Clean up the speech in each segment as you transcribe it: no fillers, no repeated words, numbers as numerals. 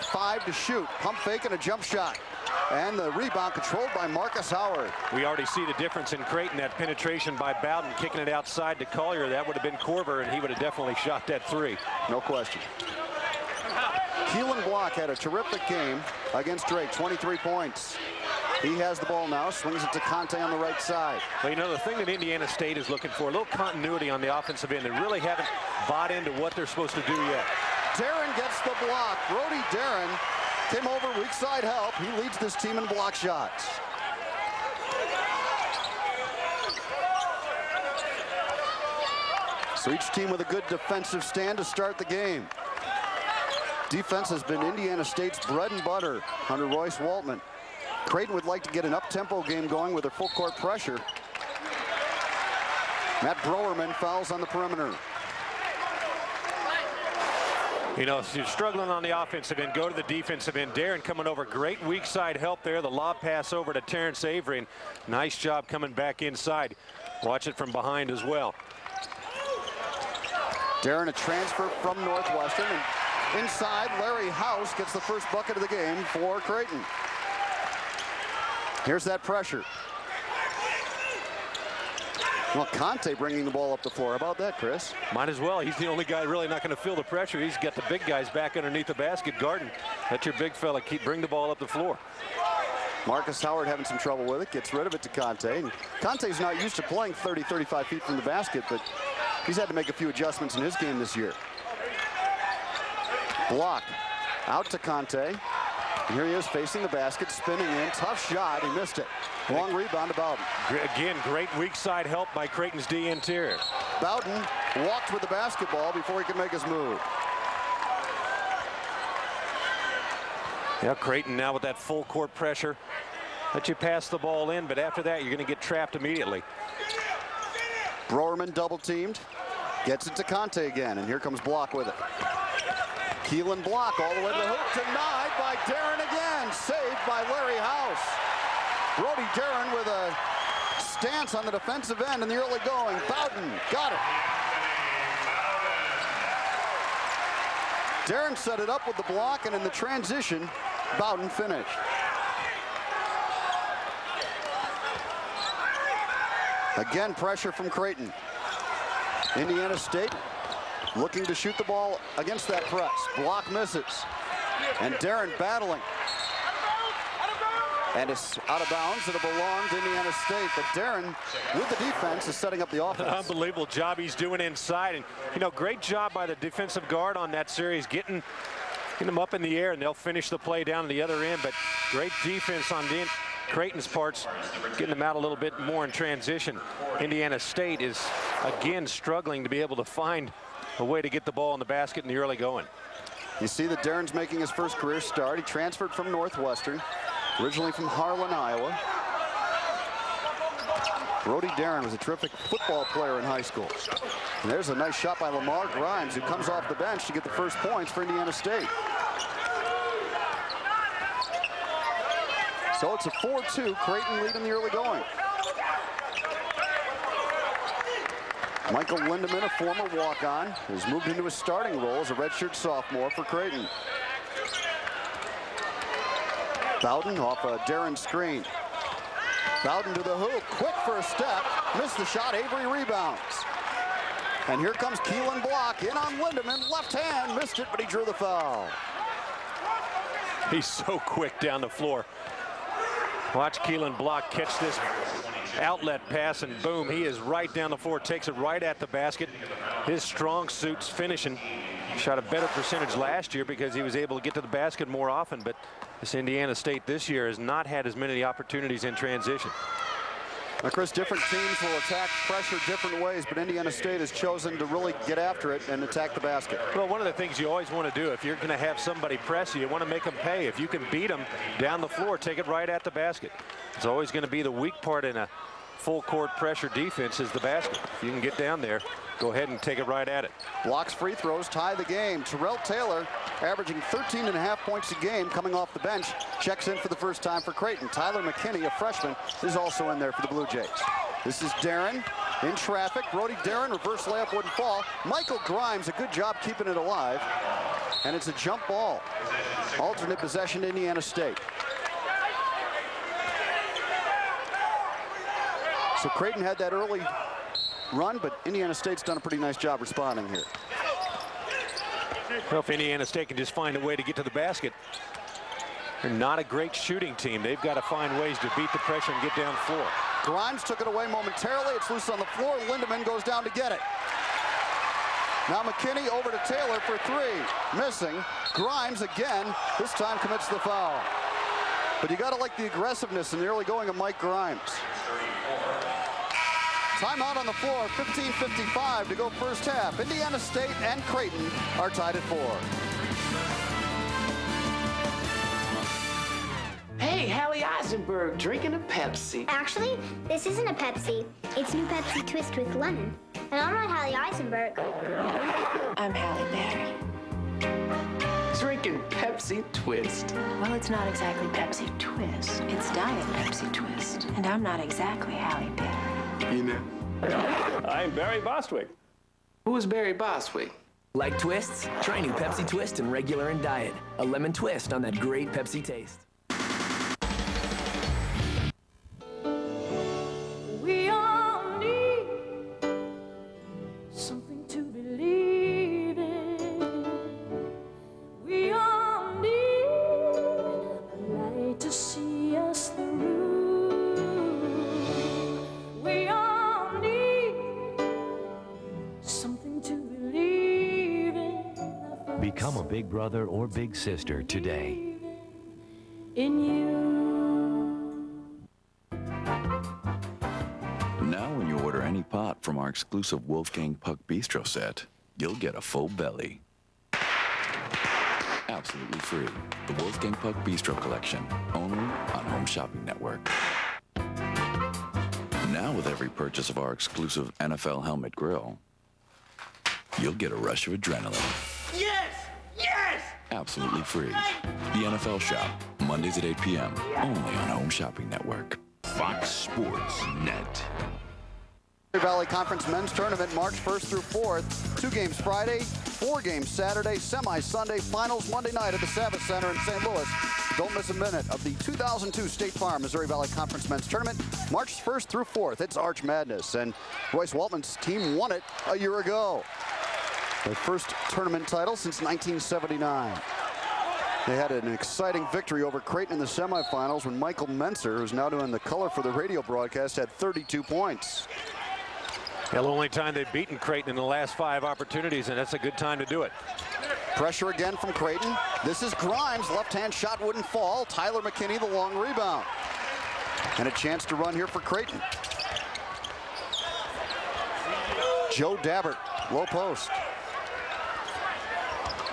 with 5 to shoot. Pump fake and a jump shot. And the rebound controlled by Marcus Howard. We already see the difference in Creighton. That penetration by Bowden, kicking it outside to Collier. That would have been Korver, and he would have definitely shot that 3. No question. Keelan Block had a terrific game against Drake, 23 points. He has the ball now, swings it to Conte on the right side. Well, you know, the thing that Indiana State is looking for, a little continuity on the offensive end. They really haven't bought into what they're supposed to do yet. Darren gets the block. Brody Darren came over, weak side help. He leads this team in block shots. So each team with a good defensive stand to start the game. Defense has been Indiana State's bread and butter under Royce Waltman. Creighton would like to get an up-tempo game going with their full-court pressure. Matt Browerman fouls on the perimeter. You know, if you're struggling on the offensive end, go to the defensive end. Darren coming over, great weak side help there. The lob pass over to Terrence Avery, and nice job coming back inside. Watch it from behind as well. Darren, a transfer from Northwestern, and inside, Larry House gets the first bucket of the game for Creighton. Here's that pressure. Well, Conte bringing the ball up the floor. How about that, Chris? Might as well. He's the only guy really not going to feel the pressure. He's got the big guys back underneath the basket guarding. Let your big fella bring the ball up the floor. Marcus Howard having some trouble with it. Gets rid of it to Conte. And Conte's not used to playing 30, 35 feet from the basket, but he's had to make a few adjustments in his game this year. Block out to Conte. And here he is facing the basket, spinning in. Tough shot. He missed it. Long rebound to Bowden. Again, great weak side help by Creighton's D interior. Bowden walked with the basketball before he could make his move. Yeah, Creighton now with that full court pressure. Let you pass the ball in, but after that, you're going to get trapped immediately. Browerman double teamed. Gets it to Conte again, and here comes Block with it. Keelan Block all the way to the hoop, denied by Darren again. Saved by Larry House. Brody Darren with a stance on the defensive end in the early going. Bowden got it. Darren set it up with the block, and in the transition, Bowden finished. Again, pressure from Creighton. Indiana State looking to shoot the ball against that press. Block misses. And Darren battling. And it's out of bounds. It'll belong to Indiana State. But Darren, with the defense, is setting up the offense. An unbelievable job he's doing inside. And, you know, great job by the defensive guard on that series, getting them up in the air, and they'll finish the play down the other end. But great defense on Creighton's parts, getting them out a little bit more in transition. Indiana State is, again, struggling to be able to find a way to get the ball in the basket in the early going. You see that Darren's making his first career start. He transferred from Northwestern, originally from Harlan, Iowa. Brody Darren was a terrific football player in high school. And there's a nice shot by Lamar Grimes, who comes off the bench to get the first points for Indiana State. So it's a 4-2 Creighton lead in the early going. Michael Lindemann, a former walk-on, has moved into a starting role as a redshirt sophomore for Creighton. Bowden off a Darren screen. Bowden to the hoop, quick for a step, missed the shot, Avery rebounds. And here comes Keelan Block, in on Lindemann, left hand, missed it, but he drew the foul. He's so quick down the floor. Watch Keelan Block catch this outlet pass, and boom, he is right down the floor, takes it right at the basket. His strong suit's finishing. Shot a better percentage last year because he was able to get to the basket more often, but this Indiana State this year has not had as many opportunities in transition. Now, Chris, different teams will attack pressure different ways, but Indiana State has chosen to really get after it and attack the basket. Well, one of the things you always want to do, if you're going to have somebody press you, you want to make them pay. If you can beat them down the floor, take it right at the basket. It's always going to be the weak part in a full court pressure defense is the basket. If you can get down there, go ahead and take it right at it. Blocks free throws, tie the game. Terrell Taylor, averaging 13.5 points a game coming off the bench, checks in for the first time for Creighton. Tyler McKinney, a freshman, is also in there for the Blue Jays. This is Darren in traffic. Brody Darren, reverse layup wouldn't fall. Michael Grimes, a good job keeping it alive. And it's a jump ball. Alternate possession to Indiana State. So Creighton had that early run, but Indiana State's done a pretty nice job responding here. Well, if Indiana State can just find a way to get to the basket. They're not a great shooting team. They've got to find ways to beat the pressure and get down the floor. Grimes took it away momentarily. It's loose on the floor. Lindemann goes down to get it. Now McKinney over to Taylor for three. Missing. Grimes again. This time commits the foul. But you got to like the aggressiveness and the early going of Mike Grimes. Timeout on the floor. 15:55 to go first half. Indiana State and Creighton are tied at 4. Hey, Hallie Eisenberg drinking a Pepsi. Actually, this isn't a Pepsi. It's new Pepsi Twist with lemon. And I'm not Hallie Eisenberg. I'm Halle Berry. Drinking Pepsi Twist. Well, it's not exactly Pepsi Twist. It's Diet Pepsi Twist. And I'm not exactly Halle Berry. You know. I'm Barry Bostwick. Who is Barry Bostwick? Like twists? Try new Pepsi Twist in regular and diet. A lemon twist on that great Pepsi taste. We all need something to believe in. We all need a light to see us through. We all need something to believe in. Become a big brother or big sister today. In you. Now when you order any pot from our exclusive Wolfgang Puck Bistro set, you'll get a full belly. Absolutely free. The Wolfgang Puck Bistro Collection, only on Home Shopping Network. Now with every purchase of our exclusive NFL Helmet Grill, you'll get a rush of adrenaline. Yes! Yes! Absolutely free. The NFL Shop, Mondays at 8 p.m., only on Home Shopping Network. Fox Sports Net. Valley Conference Men's Tournament, March 1st through 4th. 2 games Friday, 4 games Saturday, semi-Sunday, finals Monday night at the Savas Center in St. Louis. Don't miss a minute of the 2002 State Farm Missouri Valley Conference Men's Tournament, March 1st through 4th. It's Arch Madness, and Royce Waltman's team won it a year ago. Their first tournament title since 1979. They had an exciting victory over Creighton in the semifinals when Michael Menser, who's now doing the color for the radio broadcast, had 32 points. The only time they've beaten Creighton in the last 5 opportunities, and that's a good time to do it. Pressure again from Creighton. This is Grimes. Left-hand shot wouldn't fall. Tyler McKinney, the long rebound. And a chance to run here for Creighton. Joe Dabbert, low post.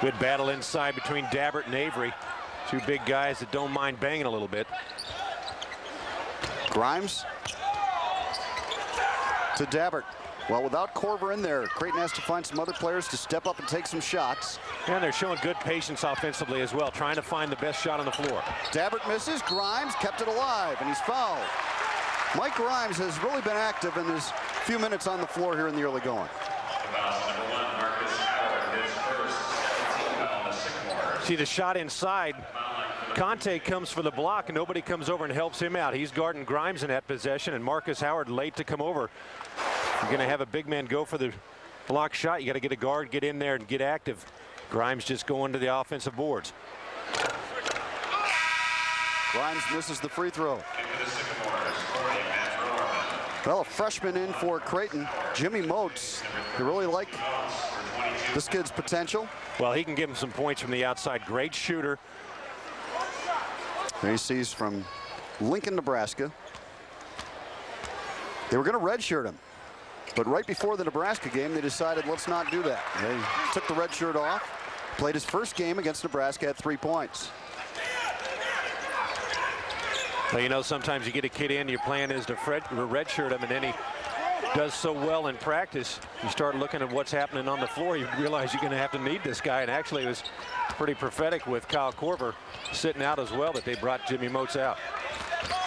Good battle inside between Dabbert and Avery. 2 big guys that don't mind banging a little bit. Grimes to Dabbert. Well, without Korver in there, Creighton has to find some other players to step up and take some shots. And they're showing good patience offensively as well, trying to find the best shot on the floor. Dabbert misses. Grimes kept it alive, and he's fouled. Mike Grimes has really been active in his few minutes on the floor here in the early going. See the shot inside. Conte comes for the block, and nobody comes over and helps him out. He's guarding Grimes in that possession, and Marcus Howard late to come over. You're going to have a big man go for the block shot. You got to get a guard, get in there, and get active. Grimes just going to the offensive boards. Grimes misses the free throw. Well, a freshman in for Creighton, Jimmy Moats. You really like this kid's potential. Well, he can give him some points from the outside. Great shooter. There he sees from Lincoln, Nebraska. They were going to redshirt him. But right before the Nebraska game, they decided, let's not do that. They took the red shirt off, played his first game against Nebraska, had 3 points. Well, you know, sometimes you get a kid in, your plan is to redshirt him, and then he does so well in practice. You start looking at what's happening on the floor, you realize you're going to have to need this guy. And actually, it was pretty prophetic with Kyle Korver sitting out as well that they brought Jimmy Moats out.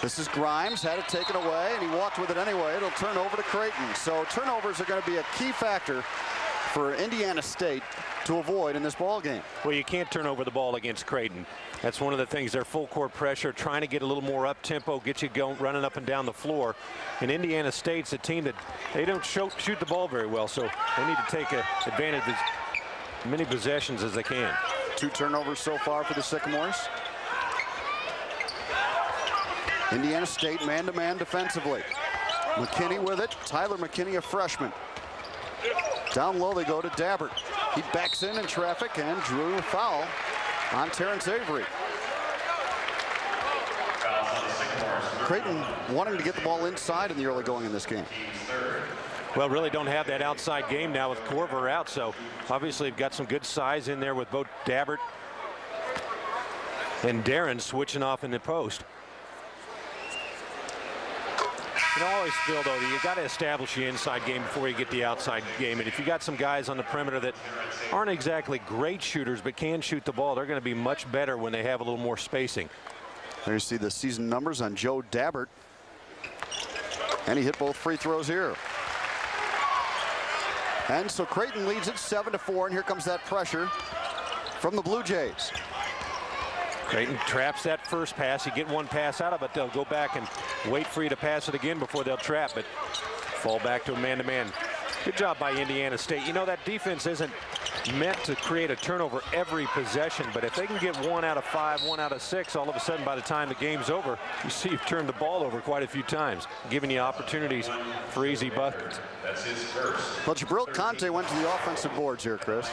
This is Grimes, had it taken away, and he walked with it anyway. It'll turn over to Creighton. So turnovers are going to be a key factor for Indiana State to avoid in this ball game. Well, you can't turn over the ball against Creighton. That's one of the things. Their full court pressure, trying to get a little more up tempo, get you going, running up and down the floor. And Indiana State's a team that they don't shoot the ball very well, so they need to take advantage of as many possessions as they can. 2 turnovers so far for the Sycamores. Indiana State man-to-man defensively. McKinney with it. Tyler McKinney, a freshman. Down low they go to Dabbert. He backs in traffic and drew a foul on Terrence Avery. Creighton wanting to get the ball inside in the early going in this game. Well, really don't have that outside game now with Corver out, so obviously you've got some good size in there with both Dabbert and Darren switching off in the post. You know, I always feel, though, that you got to establish the inside game before you get the outside game. And if you got some guys on the perimeter that aren't exactly great shooters but can shoot the ball, they're going to be much better when they have a little more spacing. There you see the season numbers on Joe Dabbert. And he hit both free throws here. And so Creighton leads it 7-4, and here comes that pressure from the Blue Jays. Creighton traps that first pass. You get one pass out of it, they'll go back and wait for you to pass it again before they'll trap, but fall back to a man-to-man. Good job by Indiana State. You know, that defense isn't meant to create a turnover every possession, but if they can get 1 out of 5, 1 out of 6, all of a sudden by the time the game's over, you see you've turned the ball over quite a few times, giving you opportunities for easy buckets. Well, Jabril Conte went to the offensive boards here, Chris.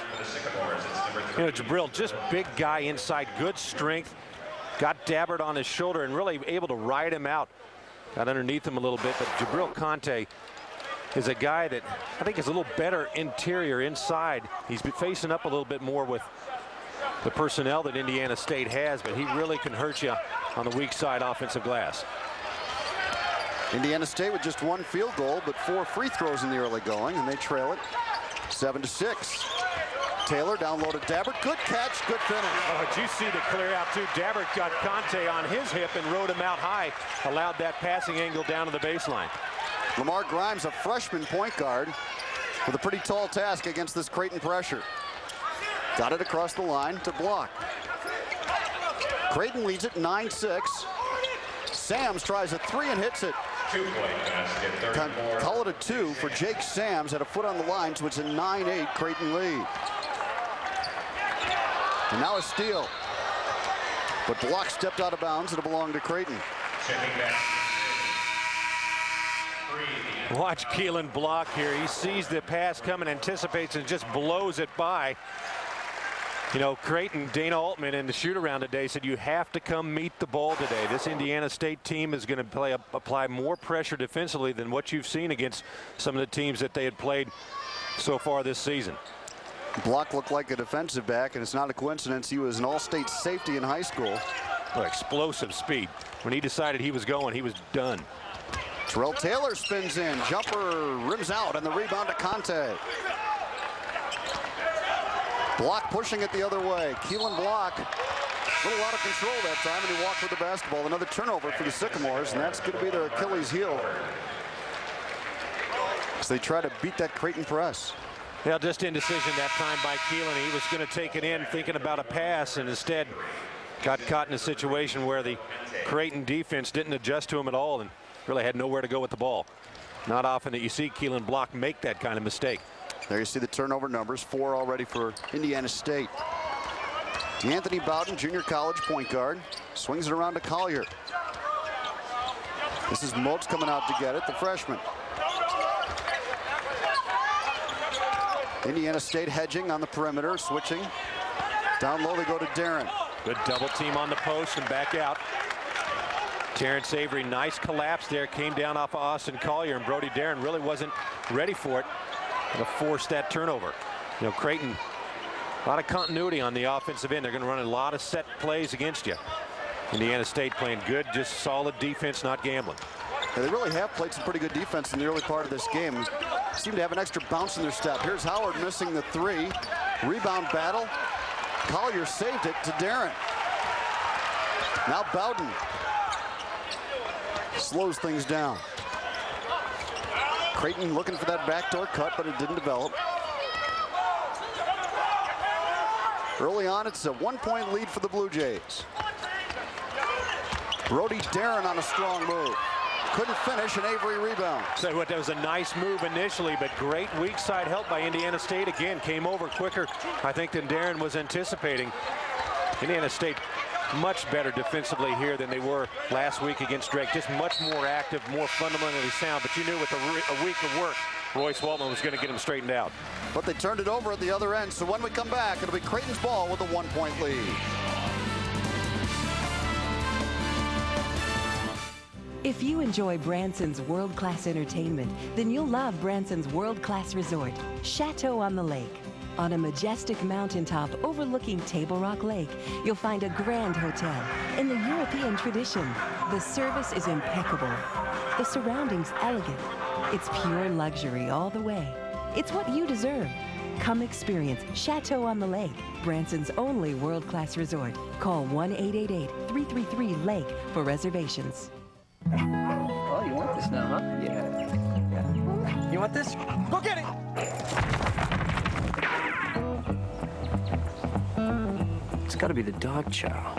You know, Jabril, just big guy inside, good strength, got Dabbert on his shoulder and really able to ride him out. Got underneath him a little bit, but Jabril Conte is a guy that I think is a little better interior inside. He's been facing up a little bit more with the personnel that Indiana State has, but he really can hurt you on the weak side offensive glass. Indiana State with just 1 field goal, but 4 free throws in the early going, and they trail it 7-6. Taylor down low to Dabbert. Good catch, good finish. Oh, did you see the clear out too? Dabbert got Conte on his hip and rode him out high, allowed that passing angle down to the baseline. Lamar Grimes, a freshman point guard, with a pretty tall task against this Creighton pressure. Got it across the line to block. Creighton leads it 9-6. Sams tries a 3 and hits it. Call it a 2 for Jake Sams at a foot on the line, so it's a 9-8 Creighton lead. And now a steal. But block stepped out of bounds. It'll belong to Creighton. Watch Keelan block here. He sees the pass coming, anticipates, and just blows it by. You know, Creighton, Dana Altman in the shoot-around today said you have to come meet the ball today. This Indiana State team is going to apply more pressure defensively than what you've seen against some of the teams that they had played so far this season. Block looked like a defensive back, and it's not a coincidence. He was an all-state safety in high school. Oh, explosive speed. When he decided he was going, he was done. Terrell Taylor spins in. Jumper rims out, and the rebound to Conte. Block pushing it the other way. Keelan Block, a little out of control that time, and he walked with the basketball. Another turnover for the Sycamores, and that's going to be their Achilles heel as they try to beat that Creighton press. Yeah, just indecision that time by Keelan. He was going to take it in thinking about a pass, and instead got caught in a situation where the Creighton defense didn't adjust to him at all and really had nowhere to go with the ball. Not often that you see Keelan Block make that kind of mistake. There you see the turnover numbers, 4 already for Indiana State. D'Anthony Bowden, junior college point guard, swings it around to Collier. This is Moats coming out to get it, the freshman. Indiana State hedging on the perimeter, switching. Down low they go to Darren. Good double team on the post and back out. Terrence Avery, nice collapse there, came down off of Austin Collier, and Brody Darren really wasn't ready for it. To force that turnover. You know, Creighton, a lot of continuity on the offensive end. They're going to run a lot of set plays against you. Indiana State playing good, just solid defense, not gambling. Yeah, they really have played some pretty good defense in the early part of this game. Seem to have an extra bounce in their step. Here's Howard missing the 3. Rebound battle. Collier saved it to Darren. Now Bowden slows things down. Creighton looking for that backdoor cut, but it didn't develop. Early on, it's a 1-point lead for the Blue Jays. Brody Darren on a strong move. Couldn't finish, an Avery rebound. Say what, that was a nice move initially, but great weak side help by Indiana State. Again, came over quicker, I think, than Darren was anticipating. Indiana State much better defensively here than they were last week against Drake. Just much more active, more fundamentally sound. But you knew with a week of work, Royce Waltman was going to get him straightened out. But they turned it over at the other end. So when we come back, it'll be Creighton's ball with a 1-point lead. If you enjoy Branson's world-class entertainment, then you'll love Branson's world-class resort, Chateau on the Lake. On a majestic mountaintop overlooking Table Rock Lake, you'll find a grand hotel in the European tradition. The service is impeccable. The surroundings elegant. It's pure luxury all the way. It's what you deserve. Come experience Chateau on the Lake, Branson's only world-class resort. Call 1-888-333-LAKE for reservations. Oh, you want this now, huh? Yeah. You want this? Go get it! It's got to be the dog chow.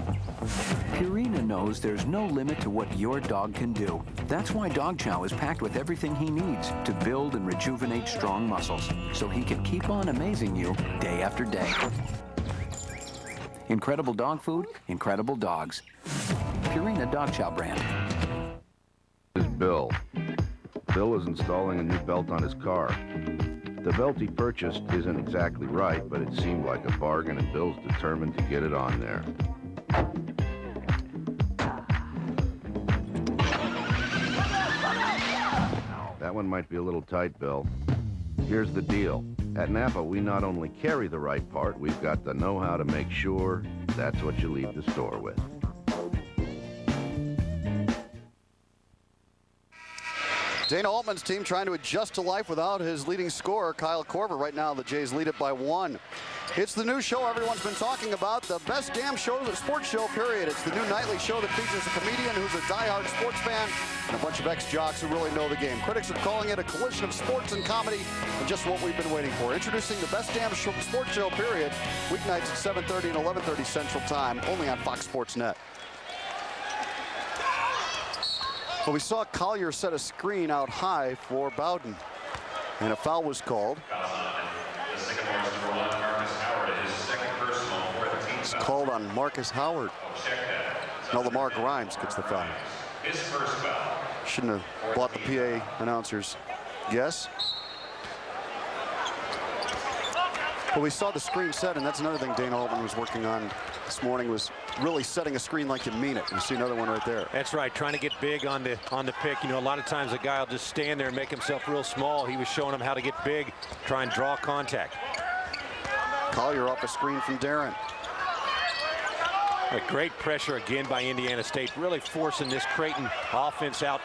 Purina knows there's no limit to what your dog can do. That's why Dog Chow is packed with everything he needs to build and rejuvenate strong muscles, so he can keep on amazing you day after day. Incredible dog food, incredible dogs. Purina Dog Chow brand. This is Bill. Bill is installing a new belt on his car. The belt he purchased isn't exactly right, but it seemed like a bargain, and Bill's determined to get it on there. That one might be a little tight, Bill. Here's the deal. At Napa, we not only carry the right part, we've got the know-how to make sure that's what you leave the store with. Dana Altman's team trying to adjust to life without his leading scorer, Kyle Korver. Right now, the Jays lead it by 1. It's the new show everyone's been talking about, the best damn shows, sports show, period. It's the new nightly show that features a comedian who's a diehard sports fan and a bunch of ex-jocks who really know the game. Critics are calling it a collision of sports and comedy, and just what we've been waiting for. Introducing the best damn sports show, period, weeknights at 7:30 and 11:30 Central Time, only on Fox Sports Net. Well, we saw Collier set a screen out high for Bowden, and a foul was called. It's called on Marcus Howard. Now Lamar Grimes gets the foul. Shouldn't have bought the PA announcer's guess. Well, we saw the screen set, and that's another thing Dana Altman was working on this morning, was really setting a screen like you mean it. You see another one right there. That's right, trying to get big on the pick. You know, a lot of times a guy will just stand there and make himself real small. He was showing him how to get big, try and draw contact. Collier off a screen from Darren. A great pressure again by Indiana State, really forcing this Creighton offense out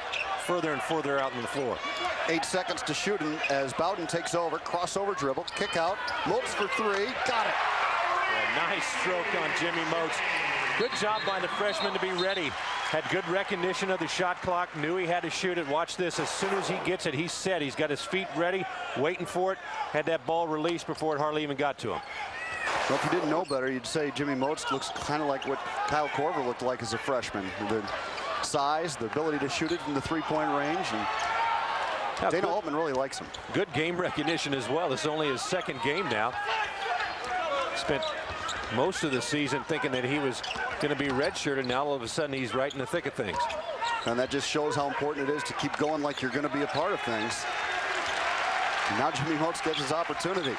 further and further out on the floor. 8 seconds to shoot, and as Bowden takes over, crossover dribble, kick out, Moats for 3, got it. A nice stroke on Jimmy Moats. Good job by the freshman to be ready. Had good recognition of the shot clock, knew he had to shoot it. Watch this, as soon as he gets it, he's set. He's got his feet ready, waiting for it. Had that ball released before it hardly even got to him. Well, if you didn't know better, you'd say Jimmy Moats looks kind of like what Kyle Korver looked like as a freshman. The size, the ability to shoot it from the three-point range, and Dana Altman really likes him. Good game recognition as well. This is only his second game now. Spent most of the season thinking that he was going to be redshirted. Now all of a sudden he's right in the thick of things. And that just shows how important it is to keep going like you're going to be a part of things. And now Jimmy Moats gets his opportunity.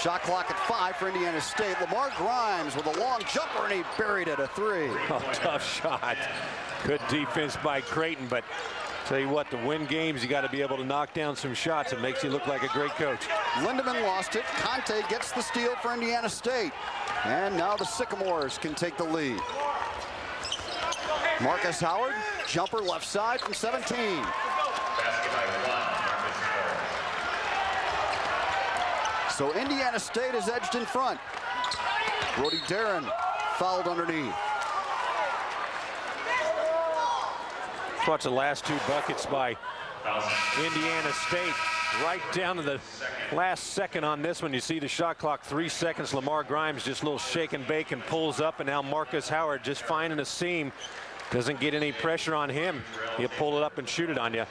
Shot clock at 5 for Indiana State. Lamar Grimes with a long jumper, and he buried it, a 3. Oh, tough shot. Good defense by Creighton, but tell you what, to win games, you got to be able to knock down some shots. It makes you look like a great coach. Lindemann lost it. Conte gets the steal for Indiana State. And now the Sycamores can take the lead. Marcus Howard, jumper left side from 17. So Indiana State is edged in front. Brody Darren fouled underneath. Watch the last 2 buckets by Indiana State right down to the last second on this one. You see the shot clock, 3 seconds. Lamar Grimes just a little shake and bake and pulls up, and now Marcus Howard just finding a seam. Doesn't get any pressure on him. He'll pull it up and shoot it on you.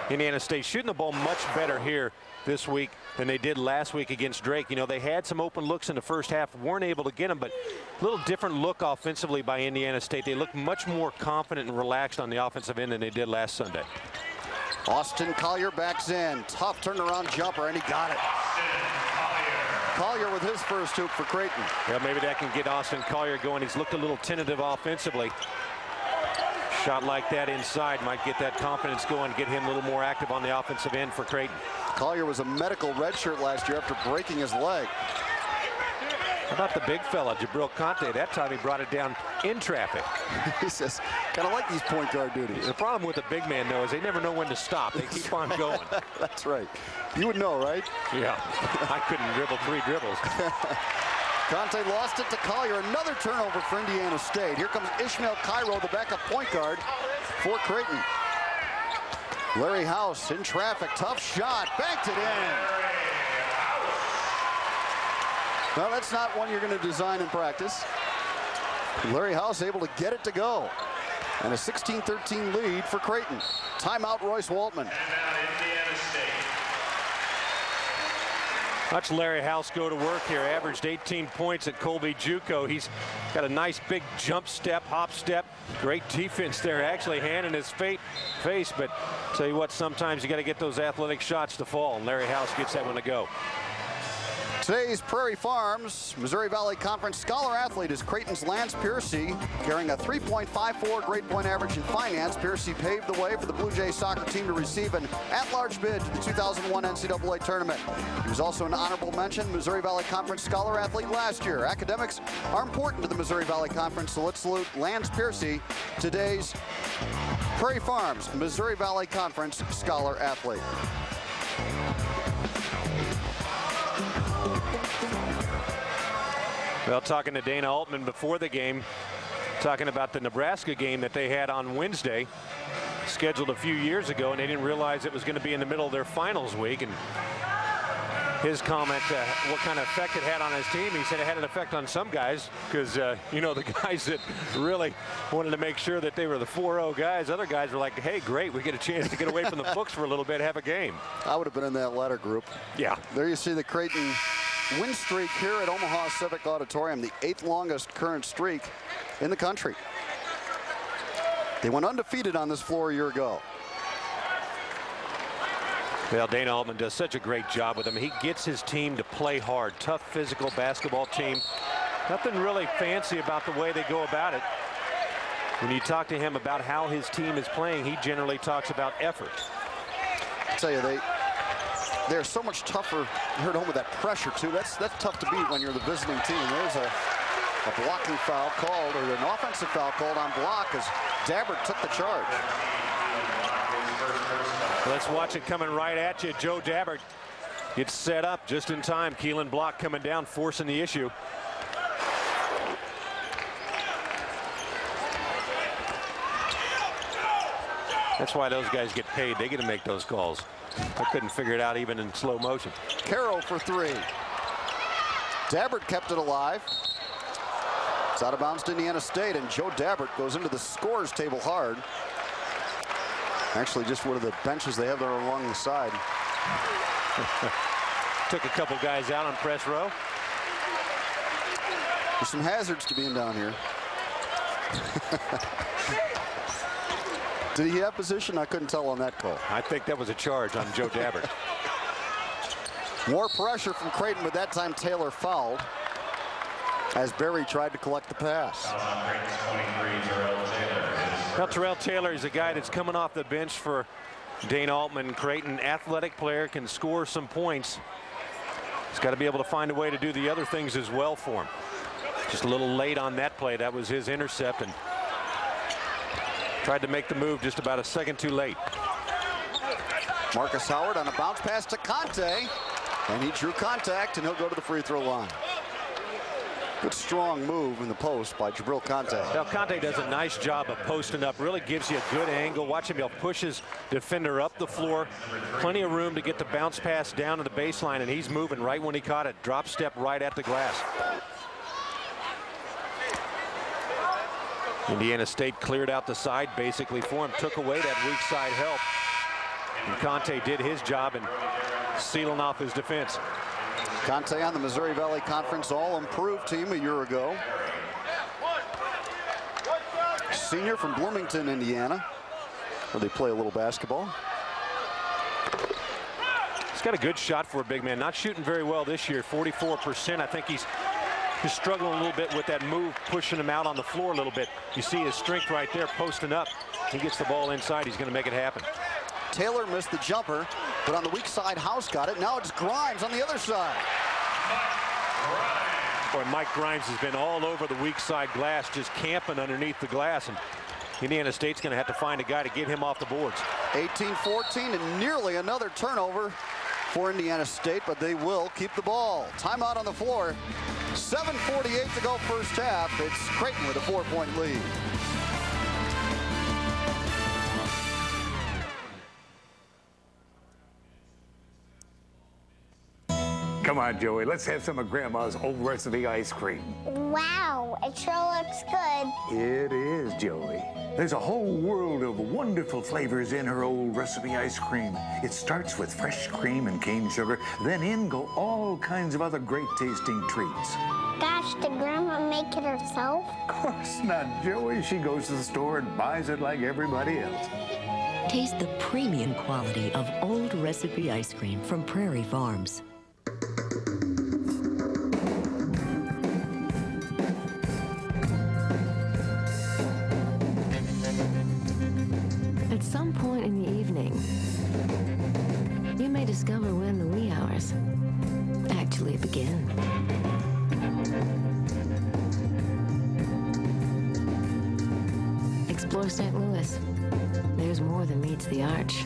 Indiana State shooting the ball much better here this week than they did last week against Drake. You know, they had some open looks in the first half, weren't able to get them, but a little different look offensively by Indiana State. They look much more confident and relaxed on the offensive end than they did last Sunday. Austin Collier backs in. Tough turnaround jumper, and he got it. Collier with his first hoop for Creighton. Well, maybe that can get Austin Collier going. He's looked a little tentative offensively. Shot like that inside might get that confidence going, get him a little more active on the offensive end for Creighton. Collier was a medical redshirt last year after breaking his leg. How about the big fella, Jabril Conte? That time he brought it down in traffic. He says, kind of like these point guard duties. The problem with the big man, though, is they never know when to stop. They keep on going. That's right. You would know, right? Yeah. I couldn't dribble 3 dribbles. Conte lost it to Collier. Another turnover for Indiana State. Here comes Ishmael Cairo, the backup point guard for Creighton. Larry House in traffic. Tough shot. Banked it in. Well, that's not one you're going to design in practice. Larry House able to get it to go. And a 16-13 lead for Creighton. Timeout, Royce Waltman. Watch Larry House go to work here. Averaged 18 points at Colby JUCO. He's got a nice big jump step, hop step. Great defense there, actually hand in his face. But tell you what, sometimes you got to get those athletic shots to fall. And Larry House gets that one to go. Today's Prairie Farms Missouri Valley Conference Scholar Athlete is Creighton's Lance Piercy, carrying a 3.54 grade point average in finance. Piercy paved the way for the Blue Jays soccer team to receive an at-large bid to the 2001 NCAA tournament. He was also an honorable mention Missouri Valley Conference Scholar Athlete last year. Academics are important to the Missouri Valley Conference, so let's salute Lance Piercy, today's Prairie Farms Missouri Valley Conference Scholar Athlete. Well, talking to Dana Altman before the game, talking about the Nebraska game that they had on Wednesday, scheduled a few years ago, and they didn't realize it was going to be in the middle of their finals week. And his comment, what kind of effect it had on his team, he said it had an effect on some guys because, you know, the guys that really wanted to make sure that they were the 4-0 guys, other guys were like, hey, great, we get a chance to get away from the books for a little bit, have a game. I would have been in that latter group. Yeah. There you see the Creighton win streak here at Omaha Civic Auditorium, the 8th longest current streak in the country. They went undefeated on this floor a year ago. Well, Dana Altman does such a great job with him. He gets his team to play hard. Tough physical basketball team. Nothing really fancy about the way they go about it. When you talk to him about how his team is playing, he generally talks about effort. I tell you, they're so much tougher here at home with that pressure too. That's tough to beat when you're the visiting team. There's a blocking foul called, or an offensive foul called on block as Dabbert took the charge. Let's watch it coming right at you. Joe Dabbert gets set up just in time. Keelan Block coming down, forcing the issue. That's why those guys get paid. They get to make those calls. I couldn't figure it out even in slow motion. Carroll for 3. Dabbert kept it alive. It's out of bounds to Indiana State, and Joe Dabbert goes into the scorers table hard. Actually, just one of the benches they have there along the side. Took a couple guys out on press row. There's some hazards to being down here. Did he have position? I couldn't tell on that call. I think that was a charge on Joe Dabbert. More pressure from Creighton, but that time Taylor fouled as Berry tried to collect the pass. Now, Terrell Taylor is a guy that's coming off the bench for Dana Altman. Creighton, athletic player, can score some points. He's got to be able to find a way to do the other things as well for him. Just a little late on that play. That was his intercept, and tried to make the move just about a second too late. Marcus Howard on a bounce pass to Conte, and he drew contact, and he'll go to the free throw line. Good strong move in the post by Jabril Conte. Now Conte does a nice job of posting up, really gives you a good angle. Watch him, he'll push his defender up the floor. Plenty of room to get the bounce pass down to the baseline, and he's moving right when he caught it. Drop step right at the glass. Indiana State cleared out the side basically for him, took away that weak side help. And Conte did his job in sealing off his defense. Conte on the Missouri Valley Conference All-Improved team a year ago. Senior from Bloomington, Indiana, where they play a little basketball. He's got a good shot for a big man. Not shooting very well this year, 44%. I think he's struggling a little bit with that move, pushing him out on the floor a little bit. You see his strength right there, posting up. He gets the ball inside. He's going to make it happen. Taylor missed the jumper, but on the weak side, House got it. Now it's Grimes on the other side. Boy, Mike Grimes has been all over the weak side glass, just camping underneath the glass, and Indiana State's going to have to find a guy to get him off the boards. 18-14 and nearly another turnover for Indiana State, but they will keep the ball. Timeout on the floor. 7:48 to go first half. It's Creighton with a 4-point lead. Come on, Joey, let's have some of Grandma's old recipe ice cream. Wow, it sure looks good. It is, Joey. There's a whole world of wonderful flavors in her old recipe ice cream. It starts with fresh cream and cane sugar, then in go all kinds of other great tasting treats. Gosh, did Grandma make it herself? Of course not, Joey. She goes to the store and buys it like everybody else. Taste the premium quality of old recipe ice cream from Prairie Farms. At some point in the evening, you may discover when the wee hours actually begin. Explore St. Louis. There's more than meets the arch.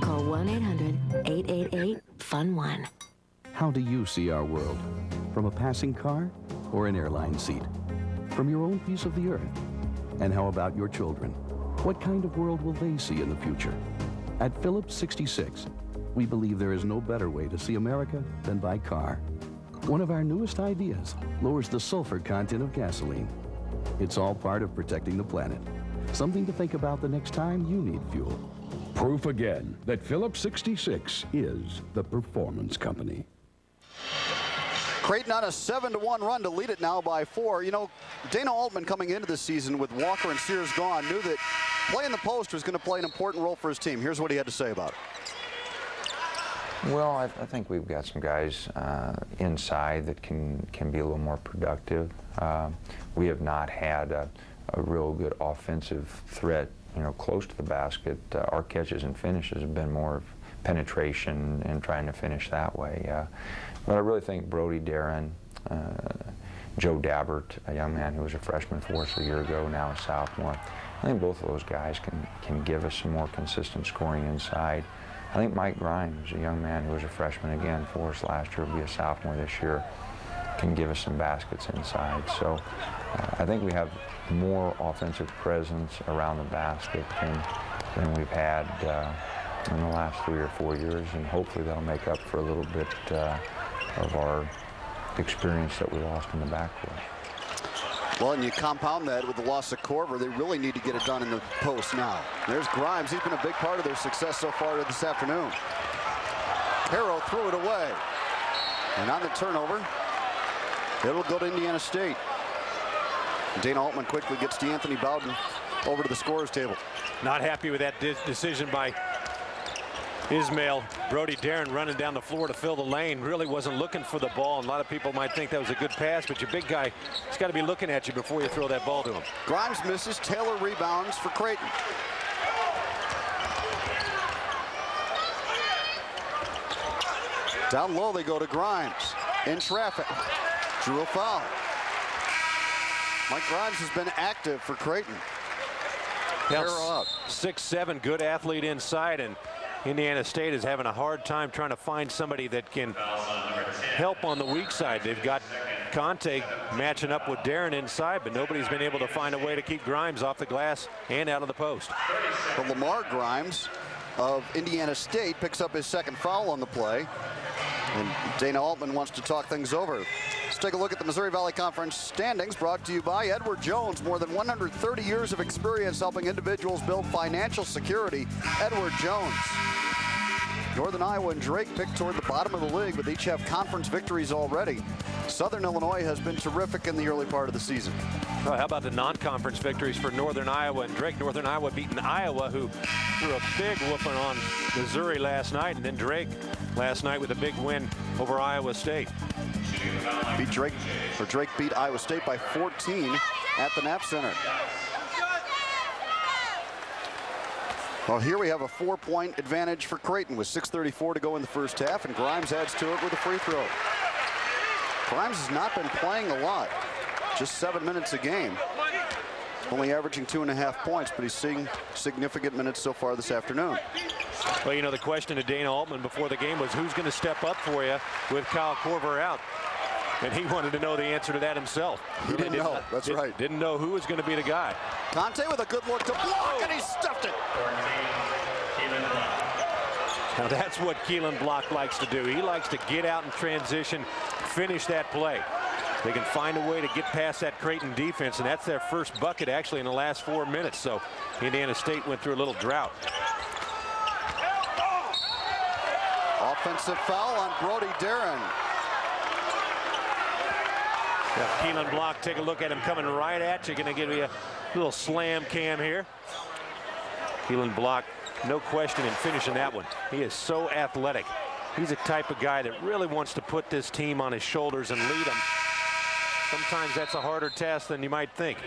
Call 1-800-888-FUN1. How do you see our world? From a passing car or an airline seat? From your own piece of the earth? And how about your children? What kind of world will they see in the future? At Phillips 66, we believe there is no better way to see America than by car. One of our newest ideas lowers the sulfur content of gasoline. It's all part of protecting the planet. Something to think about the next time you need fuel. Proof again that Phillips 66 is the performance company. Creighton on a 7-1 run to lead it now by 4. You know, Dana Altman coming into the season with Walker and Sears gone knew that playing the post was going to play an important role for his team. Here's what he had to say about it. Well, I think we've got some guys inside that can be a little more productive. We have not had a real good offensive threat, you know, close to the basket. Our catches and finishes have been more of penetration and trying to finish that way. But I really think Brody Darren, Joe Dabbert, a young man who was a freshman for us a year ago, now a sophomore, I think both of those guys can give us some more consistent scoring inside. I think Mike Grimes, a young man who was a freshman again for us last year, will be a sophomore this year, can give us some baskets inside. So I think we have more offensive presence around the basket than we've had in the last 3 or 4 years, and hopefully that'll make up for a little bit of our experience that we lost in the backcourt. Well, and you compound that with the loss of Corver. They really need to get it done in the post now. There's Grimes. He's been a big part of their success so far this afternoon. Harrow threw it away. And on the turnover, it'll go to Indiana State. Dana Altman quickly gets DeAnthony Bowden over to the scorer's table. Not happy with that decision by Ismail. Brody Darren running down the floor to fill the lane. Really wasn't looking for the ball. And a lot of people might think that was a good pass, but your big guy has got to be looking at you before you throw that ball to him. Grimes misses. Taylor rebounds for Creighton. Down low they go to Grimes. In traffic. Drew a foul. Mike Grimes has been active for Creighton. 6'7", good athlete inside, and Indiana State is having a hard time trying to find somebody that can help on the weak side. They've got Conte matching up with Darren inside, but nobody's been able to find a way to keep Grimes off the glass and out of the post. But Lamar Grimes of Indiana State picks up his second foul on the play. And Dana Altman wants to talk things over. Let's take a look at the Missouri Valley Conference standings, brought to you by Edward Jones. More than 130 years of experience helping individuals build financial security. Edward Jones. Northern Iowa and Drake picked toward the bottom of the league, but each have conference victories already. Southern Illinois has been terrific in the early part of the season. Well, how about the non-conference victories for Northern Iowa and Drake? Northern Iowa beating Iowa, who threw a big whooping on Missouri last night, and then Drake last night with a big win over Iowa State. Drake beat Iowa State by 14 at the Knapp Center. Well, here we have a 4-point advantage for Creighton with 6:34 to go in the first half, and Grimes adds to it with a free throw. Grimes has not been playing a lot, just 7 minutes a game, only averaging 2.5 points, but he's seeing significant minutes so far this afternoon. Well, you know, the question to Dana Altman before the game was who's going to step up for you with Kyle Korver out. And he wanted to know the answer to that himself. He didn't know. That's right. Didn't know who was going to be the guy. Conte with a good look to block, and he stuffed it. Now that's what Keelan Block likes to do. He likes to get out in transition, finish that play. They can find a way to get past that Creighton defense, and that's their first bucket actually in the last 4 minutes. So Indiana State went through a little drought. Offensive foul on Brody Darren. Keelan Block, take a look at him coming right at you. Going to give you a little slam cam here. Keelan Block, no question in finishing that one. He is so athletic. He's the type of guy that really wants to put this team on his shoulders and lead them. Sometimes that's a harder task than you might think.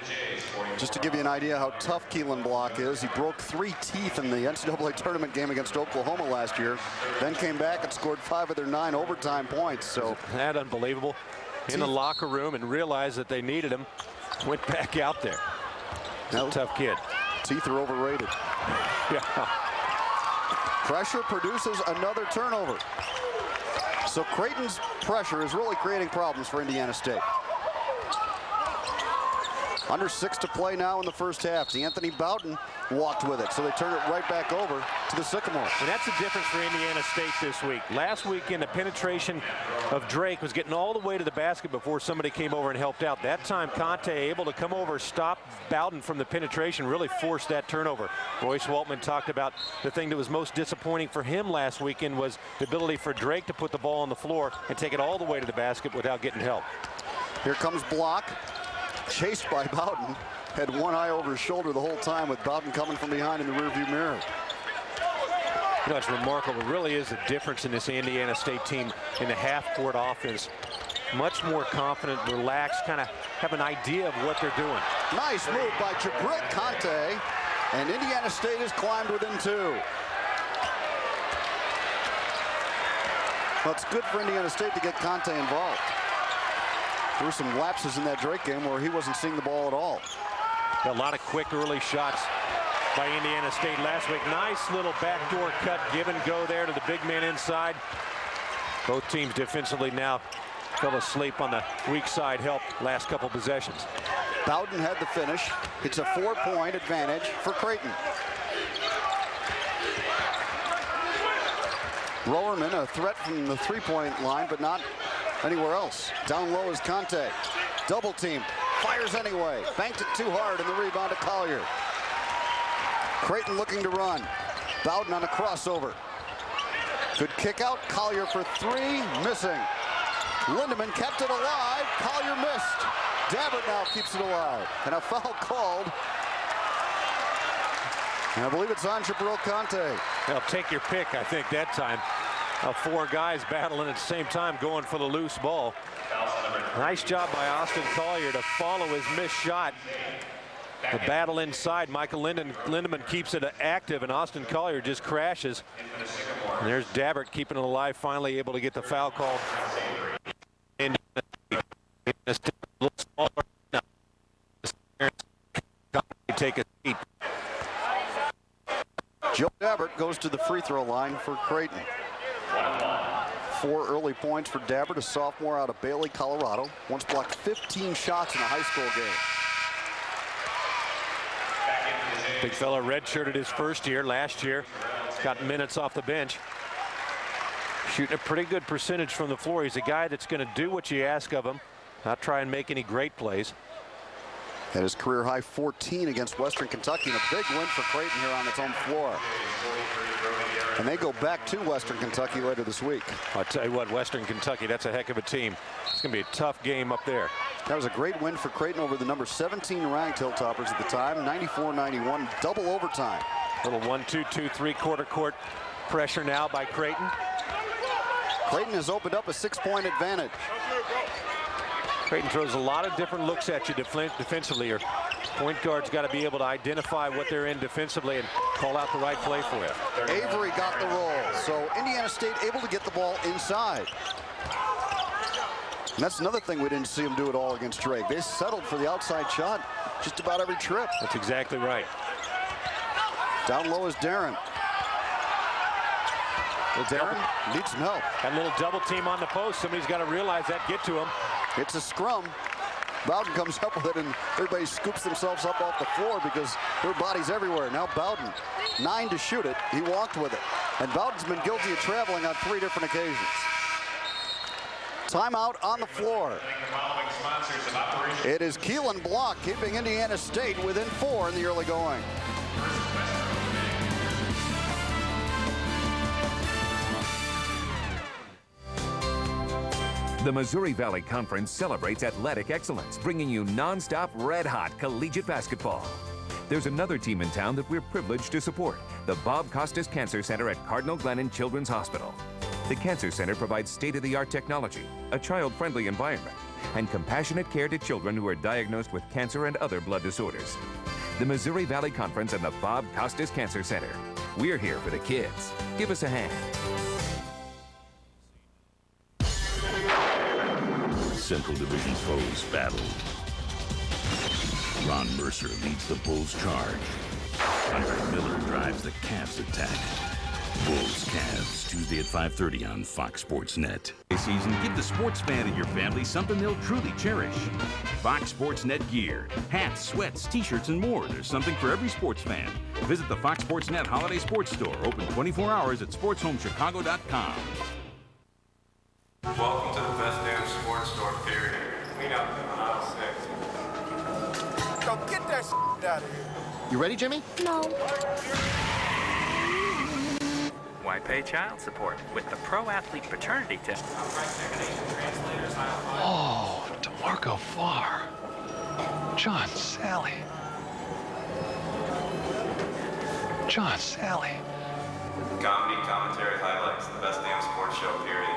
Just to give you an idea how tough Keelan Block is, he broke 3 teeth in the NCAA tournament game against Oklahoma last year, then came back and scored 5 of their 9 overtime points. So that unbelievable. In the locker room and realized that they needed him, went back out there. He's a tough kid. Teeth are overrated. Yeah. Pressure produces another turnover. So Creighton's pressure is really creating problems for Indiana State. Under 6 to play now in the first half. D'Anthony Bowden walked with it, so they turn it right back over to the Sycamore. And that's the difference for Indiana State this week. Last weekend, the penetration of Drake was getting all the way to the basket before somebody came over and helped out. That time, Conte able to come over, stop Bowden from the penetration, really forced that turnover. Royce Waltman talked about the thing that was most disappointing for him last weekend was the ability for Drake to put the ball on the floor and take it all the way to the basket without getting help. Here comes Block. Chased by Bowden, had one eye over his shoulder the whole time with Bowden coming from behind in the rearview mirror. You know, it's remarkable. It really is a difference in this Indiana State team in the half-court offense. Much more confident, relaxed, kind of have an idea of what they're doing. Nice move by Jabril Conte, and Indiana State has climbed within 2. Well, it's good for Indiana State to get Conte involved. There were some lapses in that Drake game where he wasn't seeing the ball at all. A lot of quick early shots by Indiana State last week. Nice little backdoor cut, give and go there to the big man inside. Both teams defensively now fell asleep on the weak side help last couple possessions. Bowden had the finish. It's a 4-point advantage for Creighton. Rowerman, a threat from the 3-point line, but not anywhere else. Down low is Conte. Double team. Fires anyway. Banked it too hard, and the rebound to Collier. Creighton looking to run. Bowden on a crossover. Good kick out. Collier for 3. Missing. Lindemann kept it alive. Collier missed. Dabbert now keeps it alive. And a foul called. And I believe it's on Jabril Conte. Well, take your pick, I think, that time. 4 guys battling at the same time, going for the loose ball. Nice job by Austin Collier to follow his missed shot. The battle inside. Michael Lindemann keeps it active, and Austin Collier just crashes. And there's Dabbert keeping it alive, finally able to get the foul called. And take a seat. Joe Dabbert goes to the free throw line for Creighton. 4 early points for Dabbert, a sophomore out of Bailey, Colorado. Once blocked 15 shots in a high school game. Big fella redshirted his first year. Last year, got minutes off the bench. Shooting a pretty good percentage from the floor. He's a guy that's going to do what you ask of him, not try and make any great plays. At his career high 14 against Western Kentucky, and a big win for Creighton here on its own floor. And they go back to Western Kentucky later this week. I'll tell you what, Western Kentucky, that's a heck of a team. It's going to be a tough game up there. That was a great win for Creighton over the number 17 ranked Hilltoppers at the time, 94-91, double overtime. Little 1-2-2-3 quarter court pressure now by Creighton. Creighton has opened up a 6-point advantage. Creighton throws a lot of different looks at you defensively. Your point guard's got to be able to identify what they're in defensively and call out the right play for you. Avery got the roll, so Indiana State able to get the ball inside. And that's another thing we didn't see them do at all against Drake. They settled for the outside shot just about every trip. That's exactly right. Down low is Darren. Well, Darren needs some help. That little double team on the post. Somebody's got to realize that, get to him. It's a scrum. Bowden comes up with it, and everybody scoops themselves up off the floor because their body's everywhere. Now Bowden, 9 to shoot it. He walked with it. And Bowden's been guilty of traveling on 3 different occasions. Timeout on the floor. It is Keelan Block keeping Indiana State within 4 in the early going. The Missouri Valley Conference celebrates athletic excellence, bringing you non-stop red-hot collegiate basketball. There's another team in town that we're privileged to support, the Bob Costas Cancer Center at Cardinal Glennon Children's Hospital. The Cancer Center provides state-of-the-art technology, a child-friendly environment, and compassionate care to children who are diagnosed with cancer and other blood disorders. The Missouri Valley Conference and the Bob Costas Cancer Center. We're here for the kids. Give us a hand. Central Division foes battle. Ron Mercer leads the Bulls charge. Hunter Miller drives the Cavs attack. Bulls Cavs, Tuesday at 5:30 on Fox Sports Net. Season, give the sports fan in your family something they'll truly cherish. Fox Sports Net gear, hats, sweats, t-shirts, and more. There's something for every sports fan. Visit the Fox Sports Net Holiday Sports Store, open 24 hours at sportshomechicago.com. Welcome to the best damn sports store, period. Clean up on aisle 6. Yo, get that out of here. You ready, Jimmy? No. Why pay child support with the Pro Athlete Paternity Test? Oh, DeMarco Farr. John Sally. John Sally. Comedy, commentary, highlights, the best damn sports show, period.